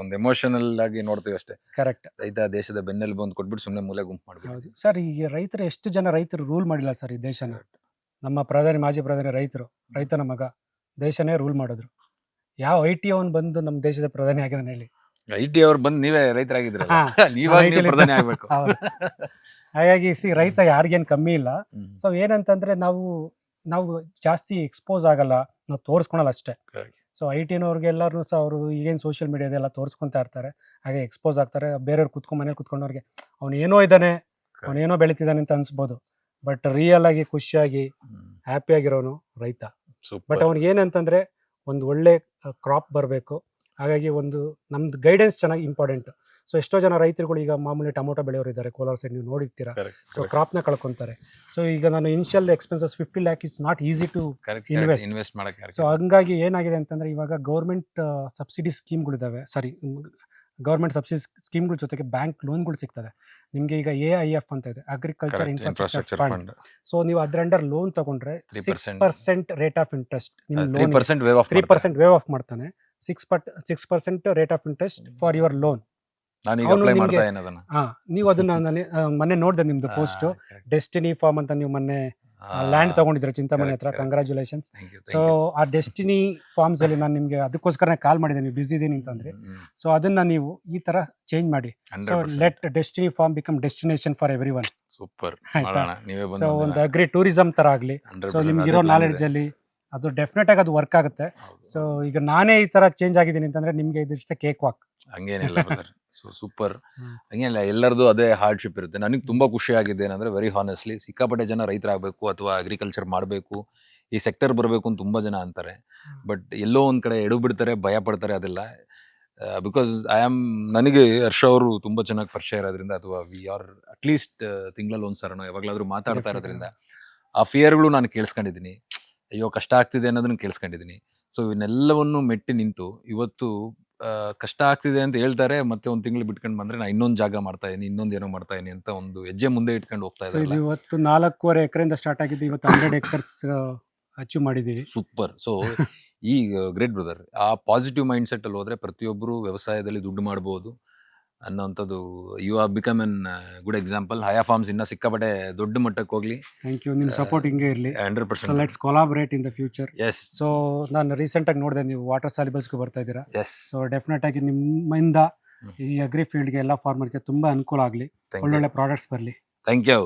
ಒಂದು ಎಮೋಷನಲ್ ಆಗಿ ನೋಡ್ತೀವಿ ಅಷ್ಟೇ. ಕರೆಕ್ಟ್. ರೈತ ದೇಶದ ಬೆನ್ನೆಲುಬು ಅಂತ ಕೊಟ್ಬಿಟ್ಟು ಸುಮ್ಮನೆ ಮೂಲೆ ಗುಂಪು ಮಾಡ್ಬಿಟ್ಟು. ಸರ್ ಈಗ ರೈತರು ಎಷ್ಟು ಜನ ರೈತರು ರೂಲ್ ಮಾಡಿಲ್ಲ ಸರ್ ಈ ದೇಶನ. ನಮ್ಮ ಮಾಜಿ ಪ್ರಧಾನಿ ರೈತರು, ರೈತನ ಮಗ, ದೇಶನೇ ರೂಲ್ ಮಾಡಿದ್ರು. ಯಾವ IT ಅವನು ಬಂದು ನಮ್ಮ ದೇಶದ ಪ್ರಧಾನಿ ಆಗಿದ್ದಾನೆ ಹೇಳಿ? IT ಅವ್ರು ಬಂದು ನೀವೇ ರೈತರಾಗಿದ್ರಲ್ಲ, ನೀವಾಗ ಪ್ರಧಾನಿ ಆಗ್ಬೇಕು. ಹಾಗಾಗಿ ರೈತ ಯಾರಿಗೇನು ಕಮ್ಮಿ ಇಲ್ಲ. ಸೊ ಏನಂತಂದ್ರೆ, ನಾವು ಜಾಸ್ತಿ ಎಕ್ಸ್ಪೋಸ್ ಆಗಲ್ಲ, ನಾವು ತೋರಿಸ್ಕೊಳಲ್ಲ ಅಷ್ಟೇ. ಸೊ IT ಎಲ್ಲರೂ ಸಹ ಅವರು ಈಗೇನು ಸೋಷಿಯಲ್ ಮೀಡಿಯಾದೆಲ್ಲ ತೋರಿಸ್ಕೊತಾ ಇರ್ತಾರೆ, ಹಾಗೆ ಎಕ್ಸ್ಪೋಸ್ ಆಗ್ತಾರೆ. ಬೇರೆಯವ್ರು ಮನೇಲಿ ಕುತ್ಕೊಂಡವ್ರಿಗೆ ಅವನೇನೋ ಇದ್ದಾನೆ, ಅವನೇನೋ ಬೆಳೀತಿದ್ದಾನೆ ಅಂತ ಅನ್ಸ್ಬೋದು. ಬಟ್ ರಿಯಲ್ ಆಗಿ ಖುಷಿಯಾಗಿ ಹ್ಯಾಪಿ ಆಗಿರೋನು ರೈತ. ಬಟ್ ಅವ್ನಿಗೆ ಏನಂತಂದ್ರೆ, ಒಂದು ಒಳ್ಳೆ ಕ್ರಾಪ್ ಬರಬೇಕು. ಹಾಗಾಗಿ ಒಂದು ನಮ್ದು ಗೈಡೆನ್ಸ್ ಚೆನ್ನಾಗಿ ಇಂಪಾರ್ಟೆಂಟ್. ಸೊ ಎಷ್ಟೋ ಜನ ರೈತರುಗಳು ಈಗ ಮಾಮೂಲಿ ಟೊಮೊಟೊ ಬೆಳೆಯೋರು ಇದ್ದಾರೆ, ಕೋಲಾರ ಸೈಡ್ ನೀವು ನೋಡಿರ್ತೀರಾ. ಸೊ ಕ್ರಾಪ್ನ ಕಳ್ಕೊತಾರೆ. ಸೊ ಈಗ ನಾನು initial expenses 50 lakh it's not easy to invest. Invest ಮಾಡಕ್ಕೆ. ಸೊ ಹಂಗಾಗಿ ಏನಾಗಿದೆ ಅಂತಂದರೆ ಇವಾಗ ಗೌರ್ಮೆಂಟ್ ಸಬ್ಸಿಡಿ ಸ್ಕೀಮ್ಗಳಿದ್ದಾವೆ, ಗೌರ್ಮೆಂಟ್ ಸಬ್ಸಿಡಿ ಸ್ಕೀಮ್ಗಳ ಜೊತೆಗೆ ಬ್ಯಾಂಕ್ ಲೋನ್ಗಳು ಸಿಗ್ತದೆ ನಿಮಗೆ. ಈಗ AIF ಅಂತ ಇದೆ, ಅಗ್ರಿಕಲ್ಚರ್ ಇನ್ಫ್ರಾಸ್ಟ್ರಕ್ಚರ್ ಫಂಡ್. ಸೊ ನೀವು ಅದ್ರ ಅಂಡರ್ ಲೋನ್ ತಗೊಂಡ್ರೆ 6% rate of interest, 3% wave of ಮಾಡ್ತಾನೆ. 6% rate of interest for your loan. ನೀವು ಅದನ್ನ ಮೊನ್ನೆ ನೋಡಿದೆ, ನಿಮ್ದು ಪೋಸ್ಟ್ ಡೆಸ್ಟಿನಿ ಫಾರ್ಮ್ ಅಂತ ನೀವು ಮೊನ್ನೆ ಲ್ಯಾಂಡ್ ತಗೊಂಡಿದ್ರೆ ಚಿಂತಾಮಣಿ ಹತ್ರ. ಕಂಗ್ರಾಚುಲೇಷನ್ಸ್. ಸೊ ಆ ಡೆಸ್ಟಿನಿ ಫಾರ್ಮ್ಸ್ ಅಲ್ಲಿ ನಾನು ನಿಮ್ಗೆ ಅದಕ್ಕೋಸ್ಕರ ಕಾಲ್ ಮಾಡಿದೆ, ನೀವು ಬಿಸಿ ಇದೀನಿ ಅಂತಂದ್ರೆ. ಸೊ ಅದನ್ನ ನೀವು ಈ ತರ ಚೇಂಜ್ ಮಾಡಿ. So let destiny farm become destination for everyone. Super. So ಒಂದು ಅಗ್ರಿ ಟೂರಿಸಂ ತರ ಆಗ್ಲಿ. ಸೊ ನಿಮ್ಗೆ ಇರೋ ನಾಲೆಡ್ಜ್ ಅಲ್ಲಿ ಅದು ಡೆಫಿನೆಟ್ ಆಗಿ ಅದು ವರ್ಕ್ ಆಗುತ್ತೆ. ಸೊ ಈಗ ನಾನೇ ಈ ತರ ಚೇಂಜ್ ಆಗಿದ್ದೀನಿ ಅಂತಂದ್ರೆ ನಿಮ್ಗೆ ಇದು ಕೇಕ್ ವಾಕ್. ಹಂಗೇನಿಲ್ಲ ಸೊ ಸೂಪರ್. ಹಂಗೇನಿಲ್ಲ, ಎಲ್ಲರದು ಅದೇ ಹಾರ್ಡ್ಶಿಪ್ ಇರುತ್ತೆ. ನನಗೆ ತುಂಬಾ ಖುಷಿ ಆಗಿದೆ ಏನಂದ್ರೆ, ವೆರಿ ಹಾನೆಸ್ಟ್ಲಿ ಸಿಕ್ಕಾಪಟ್ಟೆ ಜನ ರೈತರಾಗಬೇಕು ಅಥವಾ ಅಗ್ರಿಕಲ್ಚರ್ ಮಾಡಬೇಕು, ಈ ಸೆಕ್ಟರ್ ಬರಬೇಕು ಅಂತ ತುಂಬಾ ಜನ ಅಂತಾರೆ. ಬಟ್ ಎಲ್ಲೋ ಒಂದ್ ಕಡೆ ಎಡು ಬಿಡ್ತಾರೆ, ಭಯ ಪಡ್ತಾರೆ. ಅದೆಲ್ಲ ಬಿಕಾಸ್ ನನಗೆ ಹರ್ಷ ಅವರು ತುಂಬಾ ಚೆನ್ನಾಗಿ ಪರಿಚಯ ಇರೋದ್ರಿಂದ, ಅಥವಾ ವಿ ಆರ್ ಅಟ್ಲೀಸ್ಟ್ ತಿಂಗಳಲ್ಲಿ ಒಂದ್ಸರನೋ ಯಾವಾಗ್ಲಾದ್ರೂ ಮಾತಾಡ್ತಾ ಇರೋದ್ರಿಂದ ಆ ಫಿಯರ್ಗಳು ನಾನು ಕೇಳಿಸ್ಕೊಂಡಿದ್ದೀನಿ. ಅಯ್ಯೋ ಕಷ್ಟ ಆಗ್ತಿದೆ ಅನ್ನೋದನ್ನ ಕೇಳಿಸ್ಕೊಂಡಿದ್ದೀನಿ. ಸೊ ಇವನ್ನೆಲ್ಲವನ್ನು ಮೆಟ್ಟಿ ನಿಂತು ಇವತ್ತು ಕಷ್ಟ ಆಗ್ತಿದೆ ಅಂತ ಹೇಳ್ತಾರೆ, ಮತ್ತೆ ಒಂದು ತಿಂಗಳು ಬಿಟ್ಕೊಂಡು ಬಂದ್ರೆ ನಾ ಇನ್ನೊಂದು ಜಾಗ ಮಾಡ್ತಾ ಇದೀನಿ, ಇನ್ನೊಂದು ಏನೋ ಮಾಡ್ತಾ ಇದೀನಿ ಅಂತ ಒಂದು ಹೆಜ್ಜೆ ಮುಂದೆ ಇಟ್ಕೊಂಡು ಹೋಗ್ತಾ ಇದ್ದಾರೆ. ಇವತ್ತು 4.5 ಎಕರೆಯಿಂದ ಸ್ಟಾರ್ಟ್ ಆಗಿದ್ದು, ಇವತ್ತು 100 acres ಅಚೀವ್ ಮಾಡಿದ್ದೀವಿ. ಸೂಪರ್. ಸೊ ಈ ಗ್ರೇಟ್ ಬ್ರದರ್, ಆ ಪಾಸಿಟಿವ್ ಮೈಂಡ್ ಸೆಟ್ ಅಲ್ಲಿ ಹೋದ್ರೆ ಪ್ರತಿಯೊಬ್ಬರು ವ್ಯವಸಾಯದಲ್ಲಿ ದುಡ್ಡು ಮಾಡಬಹುದು ಅನ್ನೋಂಥದ್ದು. You are become an good example. Haya farms ಇನ್ನ ಸಿಕ್ಕಾಪಟ್ಟೆ ದೊಡ್ಡ ಮಟ್ಟಕ್ಕೆ ಹೋಗ್ಲಿ. Thank you. ನಿಮ್ಮ ಸಪೋರ್ಟ್ ಹಿಂಗೆ ಇರಲಿ. 100%. So let's collaborate in the future. Yes. So ನಾನು ರೀಸೆಂಟ್ ಆಗಿ ನೋಡಿದೆ, ನೀವು ವಾಟರ್ ಸಾಲ್ಯುಬಲ್ಸ್ಗೆ ಬರ್ತಾ ಇದ್ದೀರಾ. ಎಸ್. ಸೊ ಡೆಫಿನೆಟ್ ಆಗಿ ನಿಮ್ಮಿಂದ ಈ ಅಗ್ರಿ ಫೀಲ್ಡ್ಗೆ ಎಲ್ಲ ಫಾರ್ಮರ್ಗೆ ತುಂಬಾ ಅನುಕೂಲ ಆಗಲಿ, ಒಳ್ಳೊಳ್ಳೆ ಪ್ರಾಡಕ್ಟ್ಸ್ ಬರಲಿ. Thank you.